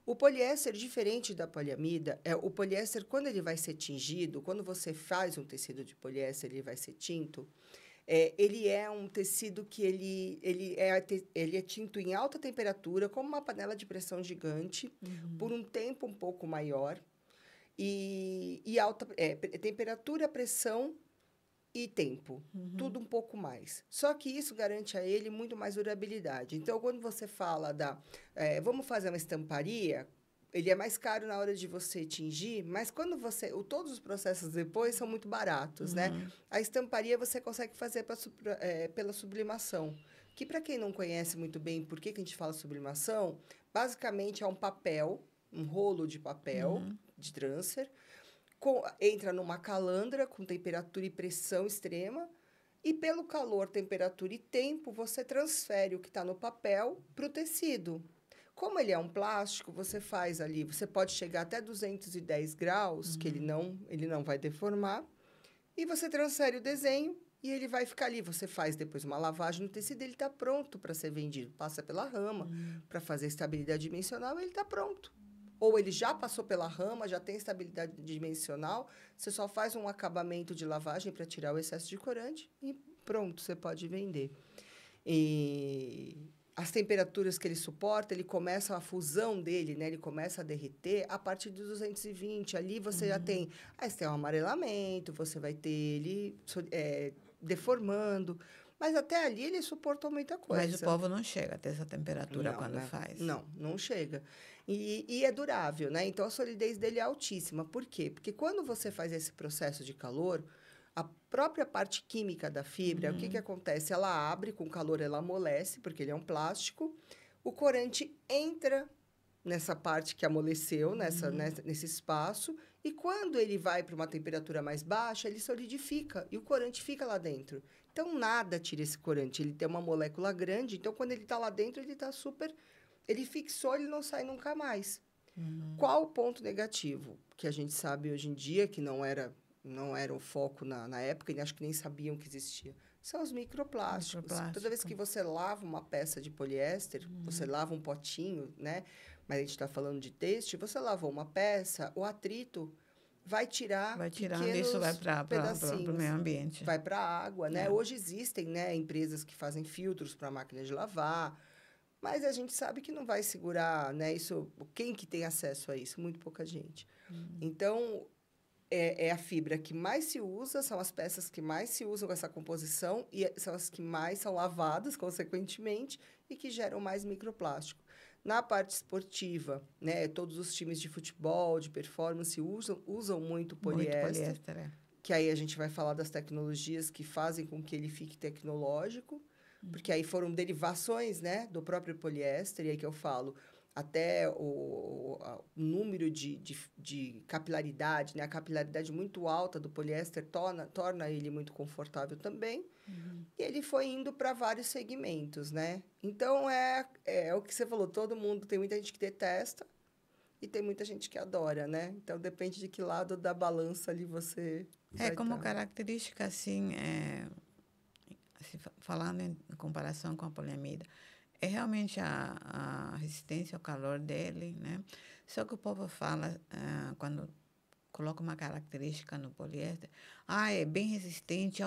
O poliéster, diferente da poliamida, o poliéster, quando ele vai ser tingido, quando você faz um tecido de poliéster, ele vai ser tinto, ele é um tecido que ele é tinto em alta temperatura, como uma panela de pressão gigante, por um tempo um pouco maior, e alta temperatura, pressão e tempo, tudo um pouco mais. Só que isso garante a ele muito mais durabilidade. Então, quando você fala vamos fazer uma estamparia, ele é mais caro na hora de você tingir, mas quando todos os processos depois são muito baratos, né? A estamparia você consegue fazer pela sublimação, que para quem não conhece muito bem por que a gente fala sublimação, basicamente é um papel, um rolo de papel de transfer, entra numa calandra com temperatura e pressão extrema, E pelo calor, temperatura e tempo, você transfere o que está no papel para o tecido. Como ele é um plástico, você faz ali, você pode chegar até 210 graus, que ele não vai deformar, e você transfere o desenho e ele vai ficar ali. Você faz depois uma lavagem no tecido, ele está pronto para ser vendido. Passa pela rama para fazer estabilidade dimensional, ele está pronto. Ou ele já passou pela rama, já tem estabilidade dimensional, você só faz um acabamento de lavagem para tirar o excesso de corante e pronto, você pode vender. E as temperaturas que ele suporta, ele começa a fusão dele, né? Ele começa a derreter a partir dos 220. Ali você já tem, aí você tem um amarelamento, você vai ter ele deformando. Mas até ali ele suportou muita coisa. Mas o povo não chega até essa temperatura Não, quando né? faz. Não chega. E é durável, né? Então, a solidez dele é altíssima. Por quê? Porque quando você faz esse processo de calor, a própria parte química da fibra, o que que acontece? Ela abre, com calor ela amolece, porque ele é um plástico. O corante entra nessa parte que amoleceu, nesse espaço, e quando ele vai para uma temperatura mais baixa, ele solidifica, e o corante fica lá dentro. Então, nada tira esse corante. Ele tem uma molécula grande, então, quando ele está lá dentro, ele está super... Ele fixou, ele não sai nunca mais. Qual o ponto negativo? Que a gente sabe hoje em dia, que não era um foco na época, e acho que nem sabiam que existia. São os microplásticos. Toda vez que você lava uma peça de poliéster, você lava um potinho, né? Mas a gente está falando de têxtil, você lavou uma peça, o atrito vai tirar Vai tirando pequenos isso, vai para pedacinhos. o meio ambiente. Vai para a água, né? É. Hoje existem, né, empresas que fazem filtros para máquina de lavar, mas a gente sabe que não vai segurar, né? Isso, quem que tem acesso a isso? Muito pouca gente. Então, é a fibra que mais se usa, são as peças que mais se usam com essa composição e são as que mais são lavadas, consequentemente, e que geram mais microplástico. Na parte esportiva, né, todos os times de futebol, de performance, usam muito poliéster, Muito poliéster, é. que aí a gente vai falar das tecnologias que fazem com que ele fique tecnológico, porque aí foram derivações, né, do próprio poliéster, e aí que eu falo, até o número de capilaridade, né, a capilaridade muito alta do poliéster torna ele muito confortável também, e ele foi indo para vários segmentos, né? Então, é o que você falou, todo mundo, tem muita gente que detesta, e tem muita gente que adora, né? Então, depende de que lado da balança ali você vai Como tá. característica, assim, falando em comparação com a poliamida, é realmente a resistência ao calor dele, né? Só que o povo fala, quando coloca uma característica no poliéster, é bem resistente,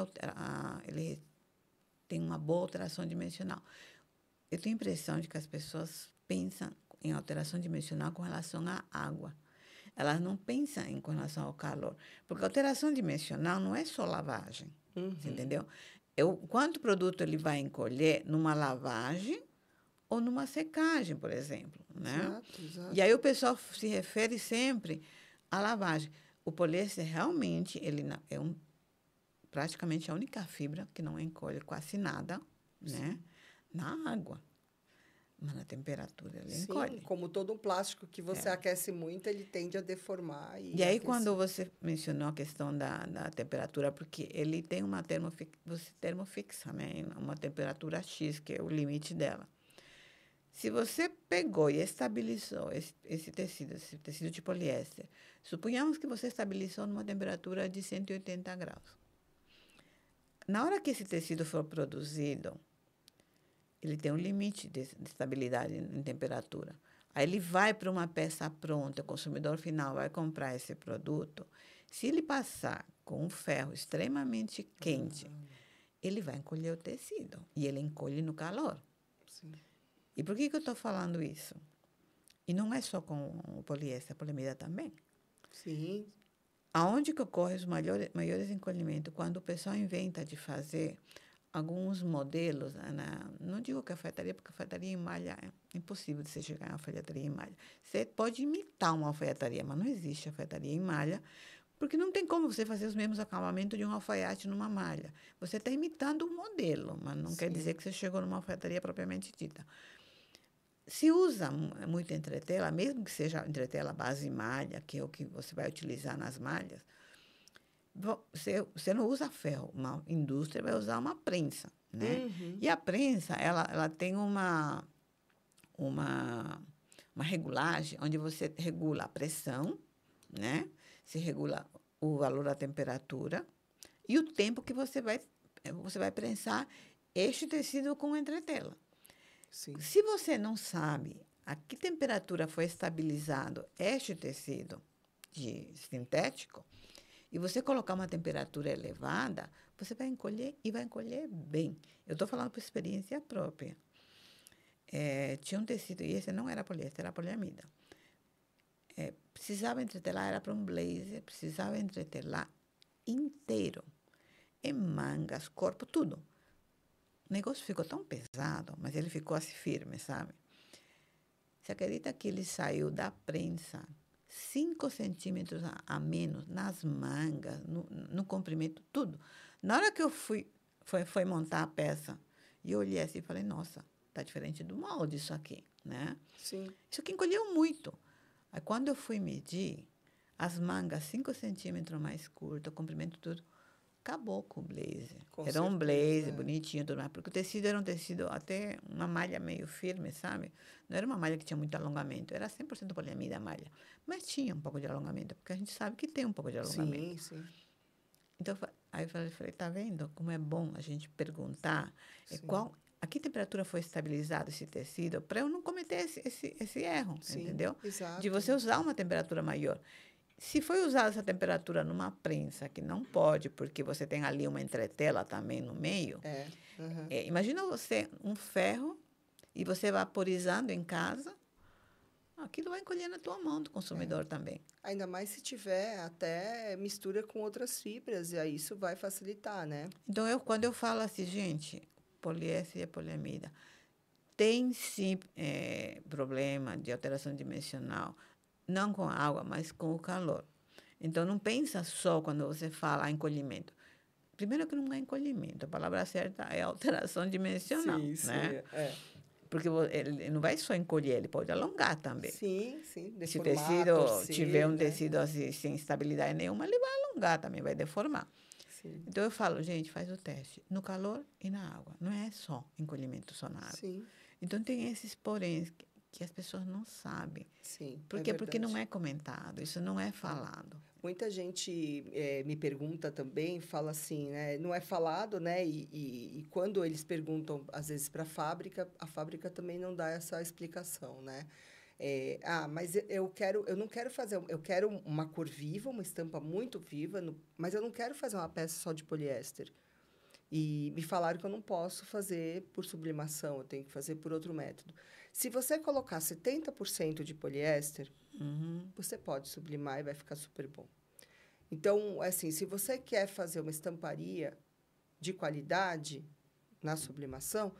ele tem uma boa alteração dimensional. Eu tenho a impressão de que as pessoas pensam em alteração dimensional com relação à água. Elas não pensam com relação ao calor. Porque a alteração dimensional não é só lavagem, você entendeu? Quanto produto ele vai encolher numa lavagem ou numa secagem, por exemplo, né? Exato. E aí o pessoal se refere sempre à lavagem. O poliéster realmente é praticamente a única fibra que não encolhe quase nada, né? Na água. Mas na temperatura ele encolhe. Como todo um plástico que você aquece muito, ele tende a deformar. E aí, quando você mencionou a questão da temperatura, porque ele tem você termofixa, né? Uma temperatura X, que é o limite dela. Se você pegou e estabilizou esse tecido de poliéster, suponhamos que você estabilizou numa temperatura de 180 graus. Na hora que esse tecido for produzido, ele tem um limite de estabilidade em temperatura. Aí ele vai para uma peça pronta, o consumidor final vai comprar esse produto. Se ele passar com um ferro extremamente quente, ele vai encolher o tecido. E ele encolhe no calor. Sim. E por que eu estou falando isso? E não é só com o poliéster, a poliamida também. Sim. Aonde que ocorrem os maiores encolhimentos? Quando o pessoal inventa de fazer alguns modelos, não digo que alfaiataria, porque alfaiataria em malha é impossível de você chegar em alfaiataria em malha. Você pode imitar uma alfaiataria, mas não existe alfaiataria em malha, porque não tem como você fazer os mesmos acabamentos de um alfaiate numa malha. Você está imitando um modelo, mas não quer dizer que você chegou numa alfaiataria propriamente dita. Se usa muito entretela, mesmo que seja entretela base malha, que é o que você vai utilizar nas malhas, Você não usa ferro, uma indústria vai usar uma prensa, né? Uhum. E a prensa, ela tem uma, uma regulagem onde você regula a pressão, né? Se regula o valor da temperatura e o tempo que você vai prensar este tecido com entretela. Sim. Se você não sabe a que temperatura foi estabilizado este tecido de sintético, e você colocar uma temperatura elevada, você vai encolher e vai encolher bem. Eu estou falando por experiência própria. Tinha um tecido, e esse não era poliéster, era poliamida. Precisava entretelar, era para um blazer, precisava entretelar inteiro. Em mangas, corpo, tudo. O negócio ficou tão pesado, mas ele ficou assim firme, sabe? Você acredita que ele saiu da prensa 5 centímetros a menos nas mangas, no comprimento, tudo. Na hora que eu foi montar a peça, e eu olhei assim e falei, nossa, tá diferente do molde isso aqui, né? Sim. Isso aqui encolheu muito. Aí, quando eu fui medir, as mangas 5 centímetros mais curtas, o comprimento tudo, acabou com o blazer. Com Era um certeza, blazer é. bonitinho, tudo mais, porque o tecido era um tecido até uma malha meio firme, sabe? Não era uma malha que tinha muito alongamento, era 100% poliamida a malha. Mas tinha um pouco de alongamento, porque a gente sabe que tem um pouco de alongamento. Sim, sim. Então, aí eu falei, tá vendo como é bom a gente perguntar Sim. a que temperatura foi estabilizado esse tecido, para eu não cometer esse erro, Sim, entendeu? exato. De você usar uma temperatura maior. Se foi usada essa temperatura numa prensa, que não pode, porque você tem ali uma entretela também no meio, Uhum. imagina você um ferro e você vaporizando em casa, aquilo vai encolher na tua mão do consumidor também. Ainda mais se tiver até mistura com outras fibras, e aí isso vai facilitar, né? Então, quando eu falo assim, gente, poliéster e poliamida, tem sim problema de alteração dimensional, não com a água, mas com o calor. Então, não pensa só quando você fala encolhimento. Primeiro que não é encolhimento, a palavra certa é alteração dimensional, Sim, né? é. Porque ele não vai só encolher, ele pode alongar também. Sim, sim. Se o Deformar, tecido tiver torcer, um né? tecido assim, sem estabilidade nenhuma, ele vai alongar também, vai deformar. Sim. Então, eu falo, gente, faz o teste no calor e na água. Não é só encolhimento só na água. Sim, Então, tem esses poréns que as pessoas não sabem. sim. Por quê? Porque não é comentado, isso não é falado. Muita gente me pergunta também, fala assim, né? Não é falado, né? E quando eles perguntam, às vezes, para a fábrica também não dá essa explicação, né? Mas eu não quero fazer, eu quero uma cor viva, uma estampa muito viva, mas eu não quero fazer uma peça só de poliéster. E me falaram que eu não posso fazer por sublimação, eu tenho que fazer por outro método. Se você colocar 70% de poliéster, você pode sublimar e vai ficar super bom. Então, assim, se você quer fazer uma estamparia de qualidade na sublimação,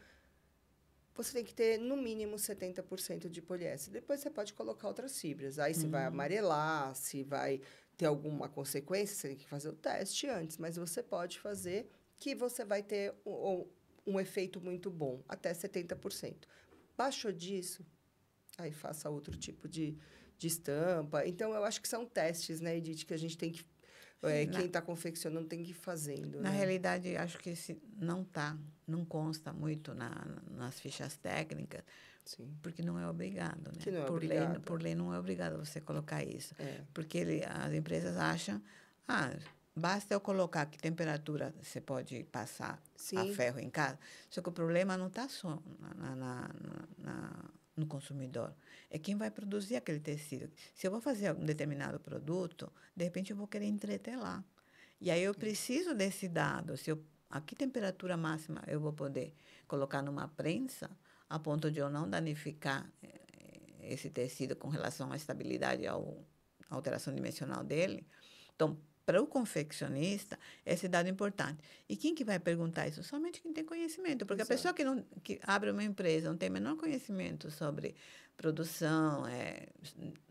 você tem que ter, no mínimo, 70% de poliéster. Depois, você pode colocar outras fibras. Aí, se vai amarelar, se vai ter alguma consequência, você tem que fazer o teste antes. Mas você pode fazer que você vai ter um efeito muito bom, até 70%. Baixou disso, aí faça outro tipo de estampa. Então, eu acho que são testes, né, Edith, que a gente tem que... quem está confeccionando tem que ir fazendo. Na né? realidade, acho que não consta muito nas fichas técnicas, Sim. porque não é obrigado, né? Que não é obrigado. Por lei não é obrigado você colocar isso. É. Porque as empresas acham, basta eu colocar que temperatura você pode passar a Sim. ferro em casa. Só que o problema não está só no consumidor. É quem vai produzir aquele tecido. Se eu vou fazer um determinado produto, de repente eu vou querer entretelar. E aí eu preciso desse dado. A que temperatura máxima eu vou poder colocar numa prensa a ponto de eu não danificar esse tecido com relação à estabilidade, à alteração dimensional dele. Então, para o confeccionista, esse dado é importante. E quem que vai perguntar isso? Somente quem tem conhecimento. Porque Exato. a pessoa que abre uma empresa, não tem o menor conhecimento sobre produção,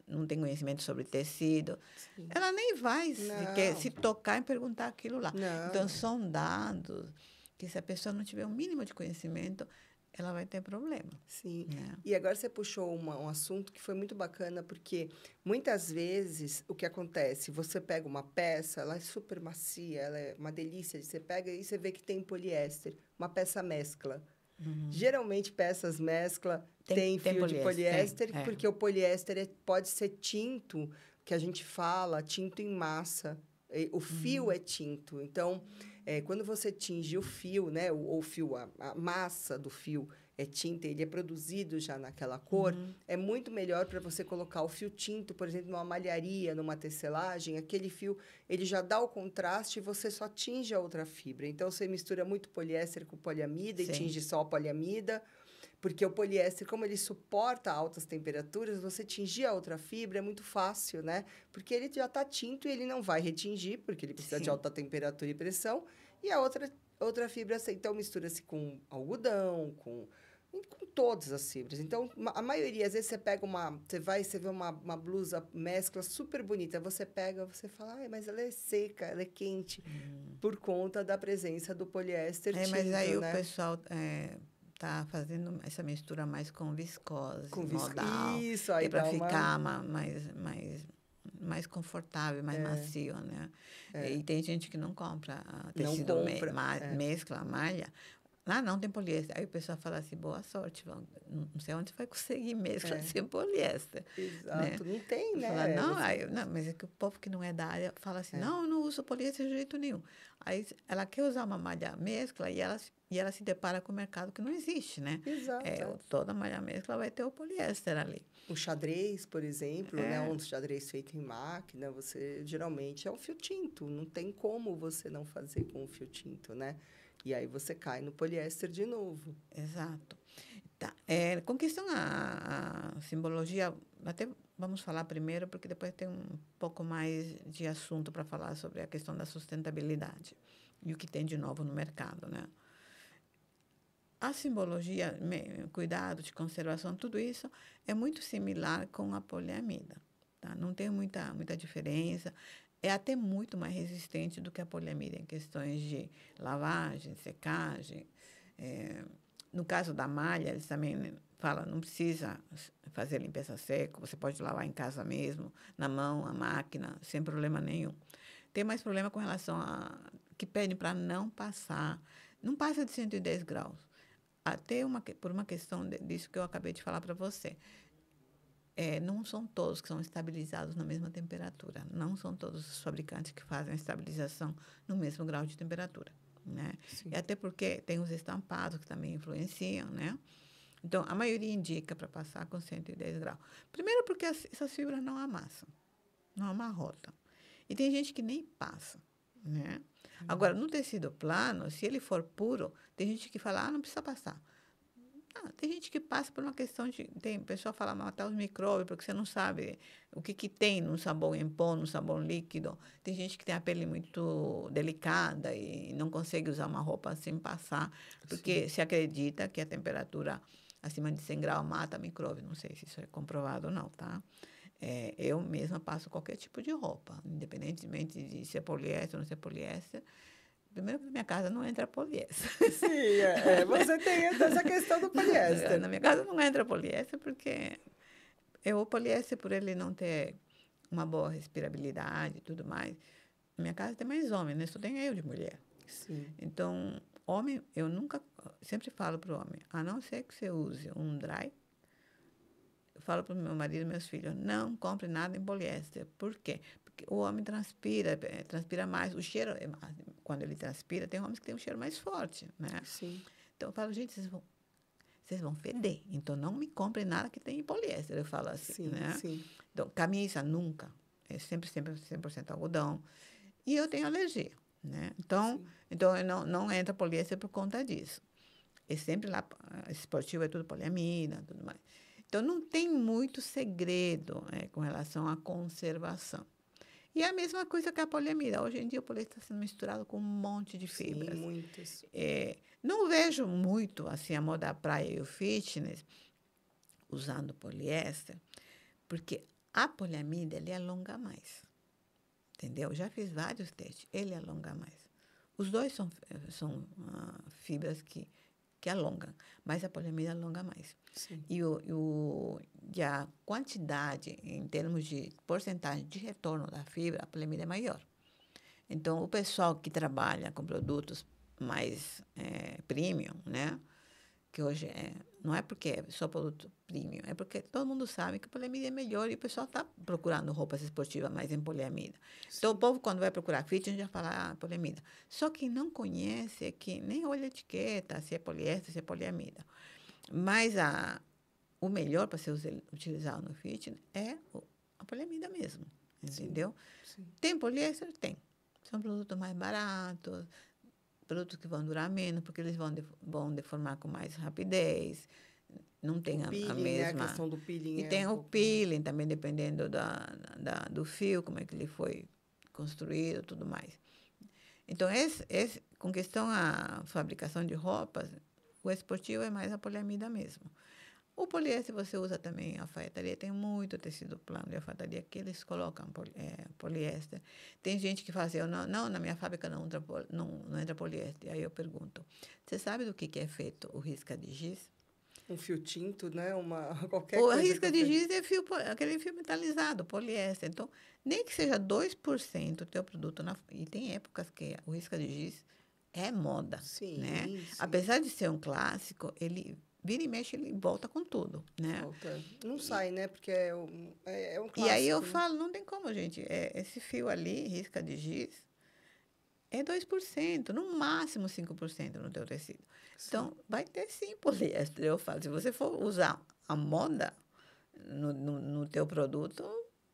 não tem conhecimento sobre tecido, Sim. ela nem vai se tocar e perguntar aquilo lá. Não. Então, são dados que, se a pessoa não tiver o mínimo de conhecimento, ela vai ter problema. Sim. Né? E agora você puxou um assunto que foi muito bacana, porque muitas vezes o que acontece, você pega uma peça, ela é super macia, ela é uma delícia, você pega e você vê que tem poliéster, uma peça mescla. Geralmente, peças mescla tem fio de poliéster, porque o poliéster pode ser tinto, que a gente fala, tinto em massa. O fio é tinto. Então, quando você tinge o fio, né, o fio, a massa do fio é tinta, ele é produzido já naquela cor, é muito melhor para você colocar o fio tinto, por exemplo, numa malharia, numa tecelagem, aquele fio, ele já dá o contraste e você só tinge a outra fibra. Então, você mistura muito poliéster com poliamida e tinge só a poliamida, porque o poliéster, como ele suporta altas temperaturas, você tingir a outra fibra é muito fácil, né? Porque ele já está tinto e ele não vai retingir, porque ele precisa de alta temperatura e pressão, e a outra fibra, então, mistura-se com algodão, com todas as fibras. Então, a maioria, às vezes, você vê uma blusa mescla super bonita, você pega, você fala, mas ela é seca, ela é quente, por conta da presença do poliéster tinto, mas aí né? o pessoal tá fazendo essa mistura mais com viscose, modal, Isso, aí para dá ficar mais confortável, mais macio, né? E tem gente que não compra tecido mescla, malha. Não tem poliéster. Aí o pessoal fala assim, boa sorte, não sei onde você vai conseguir mescla sem poliéster. Exato, né? não tem, né? Fala, não, mas é que o povo que não é da área fala assim, não, eu não uso poliéster de jeito nenhum. Aí ela quer usar uma malha mescla e ela se depara com o mercado que não existe, né? Exato. Toda malha mescla vai ter o poliéster ali. O xadrez, por exemplo, né? Um xadrez feito em máquina, geralmente é um fio tinto. Não tem como você não fazer com o fio tinto, né? E aí você cai no poliéster de novo. Exato. Tá. Com questão à simbologia, até vamos falar primeiro, porque depois tem um pouco mais de assunto para falar sobre a questão da sustentabilidade e o que tem de novo no mercado, né? A simbologia, cuidado de conservação, tudo isso é muito similar com a poliamida. Tá? Não tem muita diferença. É até muito mais resistente do que a poliamida em questões de lavagem, secagem. No caso da malha, eles também falam, não precisa fazer limpeza seca, você pode lavar em casa mesmo, na mão, a máquina, sem problema nenhum. Tem mais problema com relação a que pedem para não passar. Não passa de 110 graus. Até por uma questão disso que eu acabei de falar para você. Não são todos que são estabilizados na mesma temperatura. Não são todos os fabricantes que fazem a estabilização no mesmo grau de temperatura. Né? E até porque tem os estampados que também influenciam, né? Então, a maioria indica para passar com 110 graus. Primeiro porque essas fibras não amassam, não amarrotam. E tem gente que nem passa, né? Agora, no tecido plano, se ele for puro, tem gente que fala, não precisa passar. Tem gente que passa por uma questão de... Tem pessoa que fala matar os micróbios, porque você não sabe o que tem no sabão em pó, no sabão líquido. Tem gente que tem a pele muito delicada e não consegue usar uma roupa sem passar, porque se acredita que a temperatura acima de 100 graus mata micróbios. Não sei se isso é comprovado ou não, tá? Eu mesma passo qualquer tipo de roupa, independentemente de ser poliéster ou não ser poliéster. Primeiro, na minha casa não entra poliéster. Sim, você tem essa questão do poliéster. Na minha casa não entra poliéster porque o poliéster, por ele não ter uma boa respirabilidade e tudo mais, na minha casa tem mais homem, né? Só tem eu de mulher. Sim. Então, homem, eu sempre falo para o homem, a não ser que você use um dry, eu falo para o meu marido e meus filhos, não compre nada em poliéster. Por quê? Porque o homem transpira mais. O cheiro, quando ele transpira, tem homens que têm um cheiro mais forte, né? Sim. Então, eu falo, gente, vocês vão feder. Então, não me comprem nada que tenha poliéster. Eu falo assim, né? Sim. Então, camisa nunca. É sempre 100% algodão. E eu tenho alergia, né? Então não entra poliéster por conta disso. É sempre lá, esportivo é tudo poliamida, tudo mais. Então, não tem muito segredo com relação à conservação. E é a mesma coisa que a poliamida. Hoje em dia, o poliéster está sendo misturado com um monte de fibras. Sim, muitas. Não vejo muito assim, a moda praia e o fitness usando poliéster, porque a poliamida, ele alonga mais. Entendeu? Já fiz vários testes. Ele alonga mais. Os dois são fibras que que alongam, mas a poliamida alonga mais. Sim. E a quantidade, em termos de porcentagem de retorno da fibra, a poliamida é maior. Então, o pessoal que trabalha com produtos mais premium, né? Que hoje não é porque é só produto premium, é porque todo mundo sabe que a poliamida é melhor e o pessoal está procurando roupas esportivas mais em poliamida. Sim. Então, o povo, quando vai procurar fitness, já fala poliamida. Só que não conhece, que nem olha a etiqueta, se é poliéster, se é poliamida. Mas o melhor para ser utilizado no fitness é a poliamida mesmo, entendeu? Sim. Tem poliéster? Tem. São produtos mais baratos, produtos que vão durar menos, porque eles vão deformar com mais rapidez, não tem o peeling, a mesma... Né? A questão do peeling e tem um o peeling também, dependendo do fio, como é que ele foi construído, tudo mais. Então, com questão à fabricação de roupas, o esportivo é mais a poliamida mesmo. O poliéster você usa também em alfaiataria, tem muito tecido plano de alfaiataria que eles colocam poliéster. Tem gente que fala assim, não, na minha fábrica não entra poliéster. Aí eu pergunto, você sabe do que é feito o risca de giz? Um fio tinto, né? Qualquer O coisa. risca de giz é aquele fio metalizado, poliéster. Então, nem que seja 2% do teu produto, e tem épocas que o risca de giz é moda, Sim, né? sim. Apesar de ser um clássico, ele vira e mexe, ele volta com tudo, né? Volta. Não sai, né? Porque é um clássico. E aí eu né? falo, não tem como, gente. Esse fio ali, risca de giz, é 2%, no máximo 5% no teu tecido. Sim. Então, vai ter sim poliéster. Eu falo, se você for usar a moda no teu produto,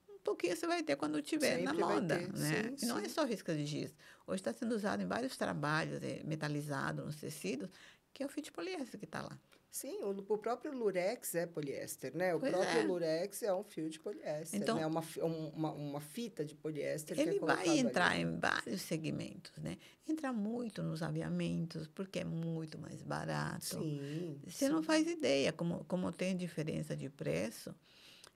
um pouquinho você vai ter quando tiver na Sempre vai moda, ter. né? Sim, E não é sim. só risca de giz. Hoje está sendo usado em vários trabalhos, metalizado nos tecidos, que é o fio de poliéster que está lá. Sim, o próprio lurex é poliéster, né? O Pois próprio é. lurex é um fio de poliéster, Então, né? Uma fita de poliéster que é ele vai colocado entrar ali. em vários segmentos, né? Entra muito nos aviamentos, porque é muito mais barato. Sim, Você não faz ideia como tem diferença de preço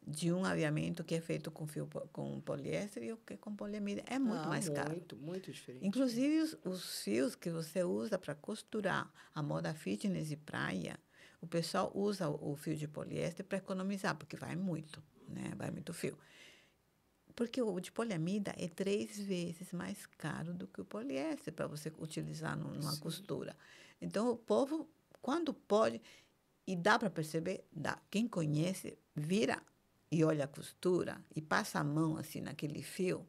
de um aviamento que é feito com poliéster e o que é com poliamida. É muito mais caro. Muito diferente. Inclusive, os fios que você usa para costurar a moda fitness e praia, o pessoal usa o fio de poliéster para economizar, porque vai muito, né? Vai muito fio. Porque o de poliamida é 3 vezes mais caro do que o poliéster para você utilizar numa costura. Então, o povo, quando pode, e dá para perceber, dá. Quem conhece, vira e olha a costura e passa a mão assim naquele fio,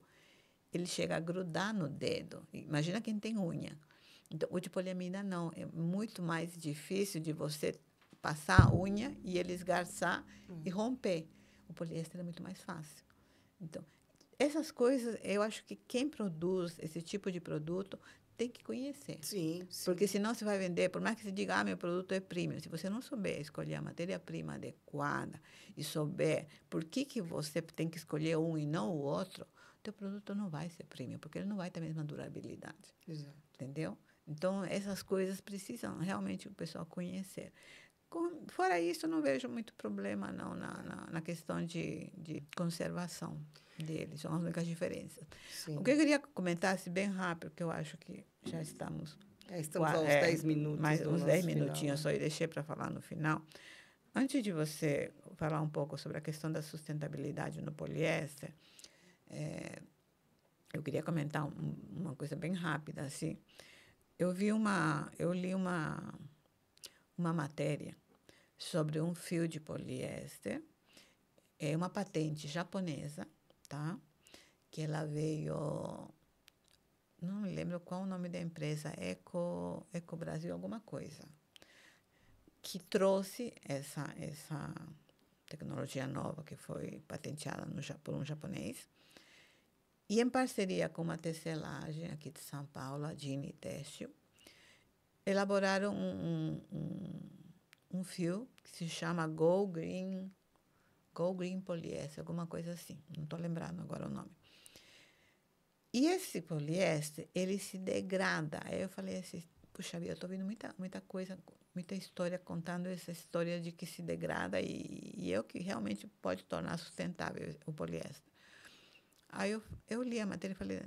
ele chega a grudar no dedo. Imagina quem tem unha. Então, o de poliamida não, é muito mais difícil de você passar a unha e ele esgarçar e romper. O poliéster é muito mais fácil. Então, essas coisas, eu acho que quem produz esse tipo de produto tem que conhecer. Sim, sim. Porque senão você vai vender, por mais que você diga, meu produto é premium, se você não souber escolher a matéria-prima adequada e souber por que você tem que escolher um e não o outro, teu produto não vai ser premium, porque ele não vai ter a mesma durabilidade. Exato. Entendeu? Então, essas coisas precisam realmente o pessoal conhecer. Fora isso, eu não vejo muito problema não na questão de conservação deles. São as únicas diferenças. Sim. O que eu queria comentar, assim, bem rápido, que eu acho que já estamos... Estamos aos 10 minutos mais do uns nosso 10 final, minutinhos, só deixei para falar no final. Antes de você falar um pouco sobre a questão da sustentabilidade no poliéster, eu queria comentar uma coisa bem rápida, assim. Eu li uma matéria sobre um fio de poliéster, é uma patente japonesa, tá? Que ela veio, não me lembro qual o nome da empresa, Eco Brasil, alguma coisa, que trouxe essa tecnologia nova que foi patenteada por um japonês, e em parceria com uma tecelagem aqui de São Paulo, a Gini Têxtil, elaboraram um fio que se chama Go Green Poliéster, alguma coisa assim. Não estou lembrando agora o nome. E esse poliéster, ele se degrada. Aí eu falei assim, puxa vida, eu estou vendo muita coisa, muita história contando essa história de que se degrada e é o que realmente pode tornar sustentável o poliéster. Aí eu li a matéria e falei,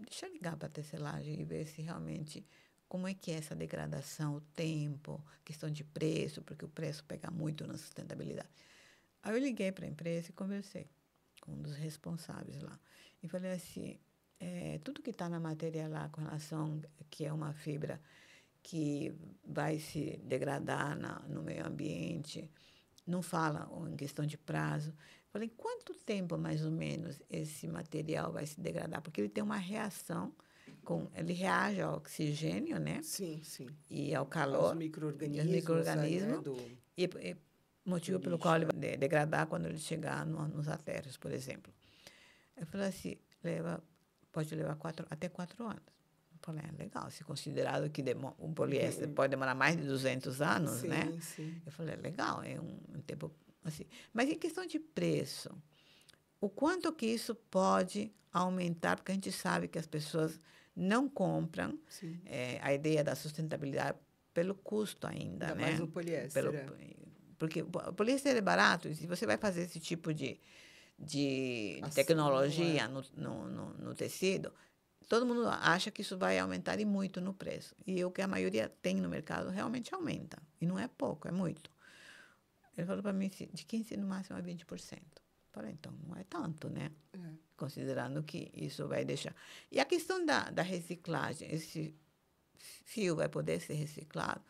deixa eu ligar para a tecelagem e ver se realmente como é que é essa degradação, o tempo, questão de preço, porque o preço pega muito na sustentabilidade. Aí eu liguei para a empresa e conversei com um dos responsáveis lá. E falei assim, tudo que está na matéria lá com relação que é uma fibra que vai se degradar no meio ambiente, não fala em questão de prazo. Falei, quanto tempo, mais ou menos, esse material vai se degradar? Porque ele tem uma reação, ele reage ao oxigênio, né? Sim, sim. E ao Aos calor, e aos micro-organismos, micro-organismos, do e motivo pelo lixo, qual ele vai degradar quando ele chegar nos artérios, por exemplo. Eu falei assim, pode levar até 4 anos. Eu falei, legal, se considerado que o poliéster pode demorar mais de 200 anos, sim, né? Sim. Eu falei, legal, é um tempo assim. Mas em questão de preço, o quanto que isso pode aumentar, porque a gente sabe que as pessoas não compram a ideia da sustentabilidade pelo custo ainda, né? Mais no poliéster. Porque o poliéster é barato, e se você vai fazer esse tipo de tecnologia no tecido, todo mundo acha que isso vai aumentar e muito no preço. E o que a maioria tem no mercado realmente aumenta. E não é pouco, é muito. Ele falou para mim de 15% no máximo a 20%. Falei, então não é tanto, né? Considerando que isso vai deixar. E a questão da reciclagem, esse fio vai poder ser reciclado?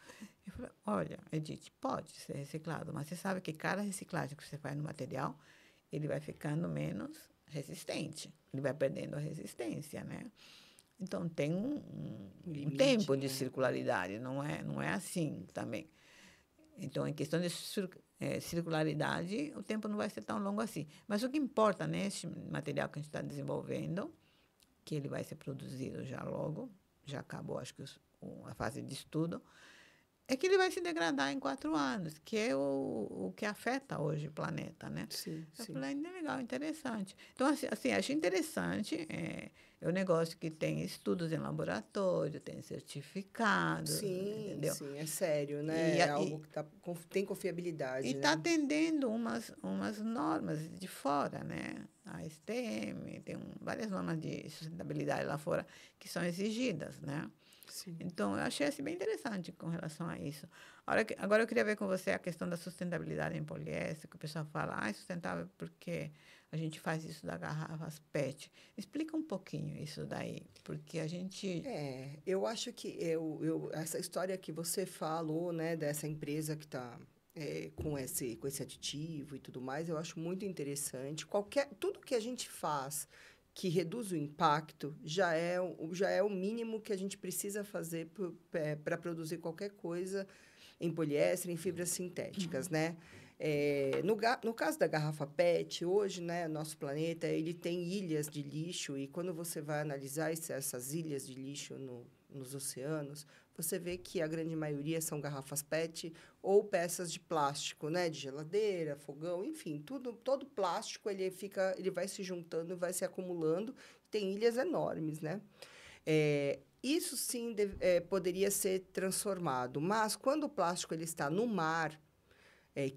Eu falei, olha, Edith, pode ser reciclado, mas você sabe que cada reciclagem que você faz no material, ele vai ficando menos resistente. Ele vai perdendo a resistência, né? Então, tem um tempo de circularidade, não é assim também. Então, em questão de circularidade, o tempo não vai ser tão longo assim. Mas o que importa nesse material que a gente está desenvolvendo, que ele vai ser produzido já logo, já acabou, acho que a fase de estudo, é que ele vai se degradar em 4 anos, que é o que afeta hoje o planeta, né? Sim, eu falei, legal, interessante. Então, assim achei interessante. É um negócio que tem estudos em laboratório, tem certificados, entendeu? Sim, é sério, né? É algo que tem confiabilidade, e está atendendo umas normas de fora, né? A STM, tem várias normas de sustentabilidade lá fora que são exigidas, né? Sim. Então, eu achei assim, bem interessante com relação a isso. Agora, eu queria ver com você a questão da sustentabilidade em poliéster, que o pessoal fala, é sustentável porque a gente faz isso da garrafas PET. Explica um pouquinho isso daí, porque a gente... eu acho que essa história que você falou, né, dessa empresa que está com esse aditivo e tudo mais, eu acho muito interessante. Tudo que a gente faz que reduz o impacto já é o mínimo que a gente precisa fazer para produzir qualquer coisa em poliéster, em fibras sintéticas, né? No caso da garrafa PET, hoje, né, nosso planeta ele tem ilhas de lixo e quando você vai analisar essas ilhas de lixo nos oceanos, você vê que a grande maioria são garrafas PET ou peças de plástico, né, de geladeira, fogão, enfim, todo plástico ele vai se juntando e vai se acumulando, tem ilhas enormes, né? Isso sim poderia ser transformado, mas quando o plástico ele está no mar,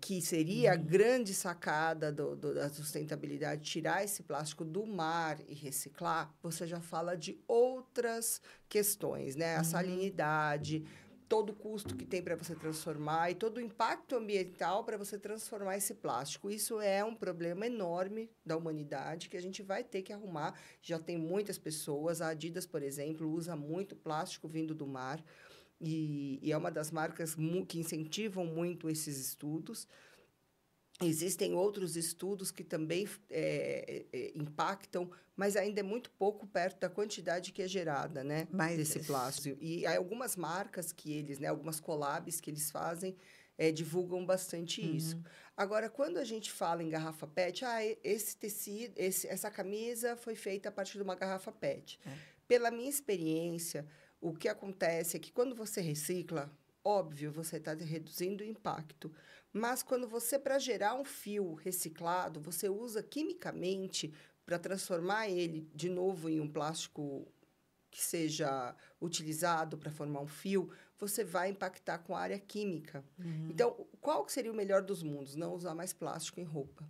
que seria a grande sacada da sustentabilidade, tirar esse plástico do mar e reciclar, você já fala de outras questões, né? A salinidade, todo o custo que tem para você transformar e todo o impacto ambiental para você transformar esse plástico. Isso é um problema enorme da humanidade que a gente vai ter que arrumar. Já tem muitas pessoas, a Adidas, por exemplo, usa muito plástico vindo do mar. E é uma das marcas que incentivam muito esses estudos. Existem outros estudos que também impactam, mas ainda é muito pouco perto da quantidade que é gerada, né, desse plástico. E há algumas marcas que eles, né, algumas collabs que eles fazem, divulgam bastante isso. Agora, quando a gente fala em garrafa PET, esse tecido, essa camisa foi feita a partir de uma garrafa PET. Pela minha experiência, o que acontece é que quando você recicla, óbvio, você está reduzindo o impacto. Mas quando para gerar um fio reciclado, você usa quimicamente para transformar ele de novo em um plástico que seja utilizado para formar um fio, você vai impactar com a área química. Então, qual que seria o melhor dos mundos? Não usar mais plástico em roupa.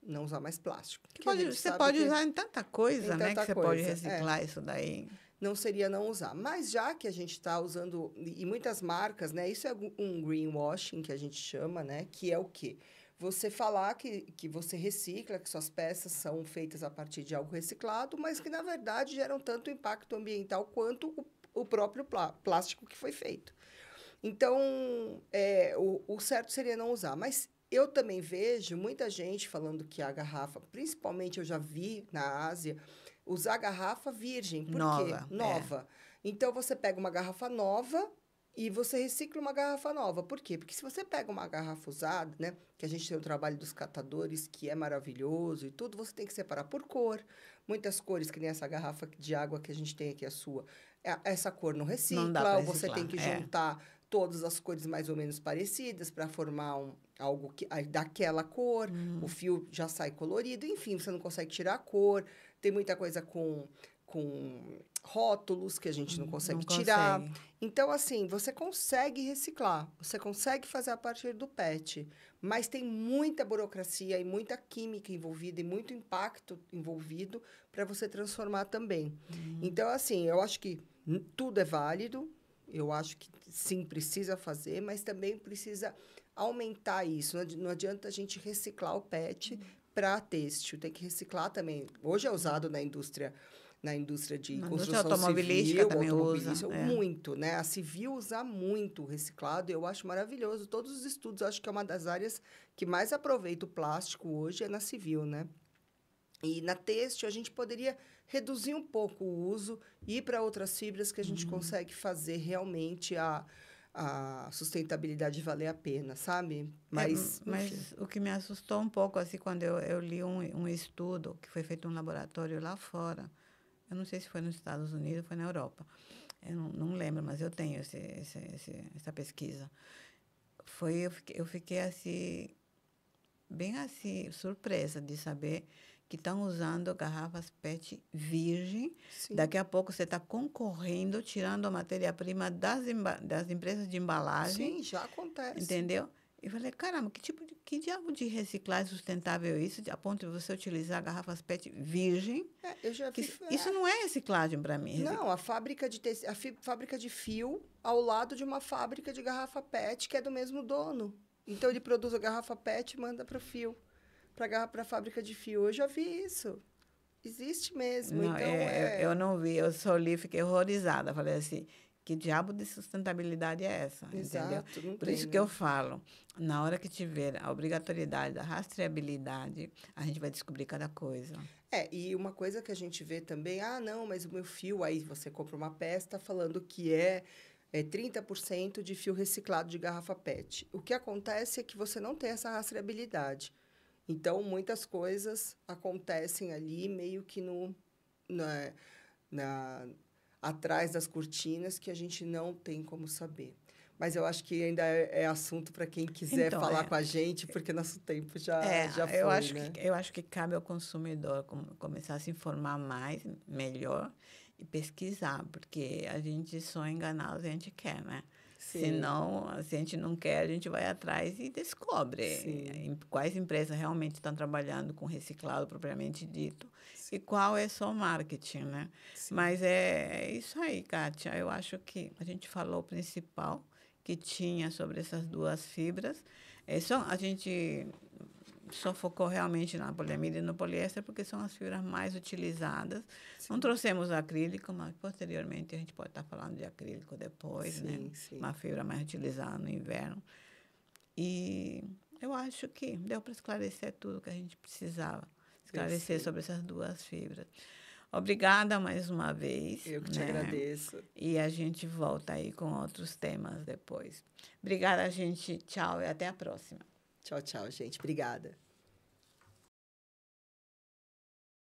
Não usar mais plástico. Você pode usar em tanta coisa, né? Que você pode reciclar isso daí. não seria não usar. Mas já que a gente está usando, e muitas marcas, né? Isso é um greenwashing que a gente chama, né? Que é o quê? Você falar que você recicla, que suas peças são feitas a partir de algo reciclado, mas que, na verdade, geram tanto impacto ambiental quanto o próprio plástico que foi feito. Então, o certo seria não usar. Mas eu também vejo muita gente falando que a garrafa, principalmente eu já vi na Ásia, usar garrafa virgem. Por quê? Nova. Nova. Então, você pega uma garrafa nova e você recicla uma garrafa nova. Por quê? Porque se você pega uma garrafa usada, né? Que a gente tem o trabalho dos catadores, que é maravilhoso e tudo, você tem que separar por cor. Muitas cores, que nem essa garrafa de água que a gente tem aqui, a sua. Essa cor não Não dá recicla, para ou você tem reciclar. que juntar todas as cores mais ou menos parecidas para formar algo daquela cor. O fio já sai colorido. Enfim, você não consegue tirar a cor. Tem muita coisa com rótulos que a gente não consegue tirar. Então, assim, você consegue reciclar. Você consegue fazer a partir do PET. Mas tem muita burocracia e muita química envolvida e muito impacto envolvido para você transformar também. Então, assim, eu acho que tudo é válido. Eu acho que sim, precisa fazer, mas também precisa aumentar isso. Não adianta a gente reciclar o PET para têxtil. Tem que reciclar também. Hoje é usado na indústria de construção automobilística civil, também automobilística, usa. muito, né? A civil usa muito o reciclado, eu acho maravilhoso. Todos os estudos, eu acho que é uma das áreas que mais aproveita o plástico hoje, é na civil, né? E na têxtil, a gente poderia reduzir um pouco o uso e ir para outras fibras que a gente consegue fazer realmente a sustentabilidade valer a pena, sabe? Mas o que me assustou um pouco, assim, quando eu li um estudo que foi feito em um laboratório lá fora, eu não sei se foi nos Estados Unidos ou foi na Europa, eu não lembro, mas eu tenho essa pesquisa. Eu fiquei assim, bem assim, surpresa de saber que estão usando garrafas PET virgem. Sim. Daqui a pouco você está concorrendo, tirando a matéria-prima das empresas de embalagem. Sim, já acontece. Entendeu? E falei, caramba, que diabo de reciclagem sustentável é isso, a ponto de você utilizar garrafas PET virgem? Eu já vi. Isso não é reciclagem para mim. Não, a fábrica de fio ao lado de uma fábrica de garrafa PET que é do mesmo dono. Então, ele produz a garrafa PET e manda para o fio, para a fábrica de fio. Eu já vi isso. Existe mesmo. Não, então, eu não vi, eu só li e fiquei horrorizada. Falei assim, que diabo de sustentabilidade é essa? Exato, Entendeu? não Por tem, isso né? que eu falo, na hora que tiver a obrigatoriedade da rastreabilidade, a gente vai descobrir cada coisa. E uma coisa que a gente vê também, não, mas o meu fio, aí você compra uma peça, está falando que é 30% de fio reciclado de garrafa PET. O que acontece é que você não tem essa rastreabilidade. Então, muitas coisas acontecem ali meio que atrás das cortinas que a gente não tem como saber. Mas eu acho que ainda é assunto para quem quiser falar com a gente, porque nosso tempo já foi, né? Eu acho que cabe ao consumidor começar a se informar mais, melhor, e pesquisar, porque a gente só enganar a gente quer, né? Sim. Senão, se a gente não quer, a gente vai atrás e descobre quais empresas realmente estão trabalhando com reciclado propriamente dito. Sim. E qual é só o marketing, né? Sim. Mas é isso aí, Kátia. Eu acho que a gente falou o principal que tinha sobre essas duas fibras. A gente só focou realmente na poliamida e no poliéster, porque são as fibras mais utilizadas. Sim. Não trouxemos acrílico, mas posteriormente a gente pode estar falando de acrílico depois, sim, né? Sim. Uma fibra mais utilizada no inverno. E eu acho que deu para esclarecer tudo que a gente precisava esclarecer sobre essas duas fibras. Obrigada mais uma vez. Eu que te agradeço. E a gente volta aí com outros temas depois. Obrigada, gente. Tchau e até a próxima. Tchau, tchau, gente. Obrigada.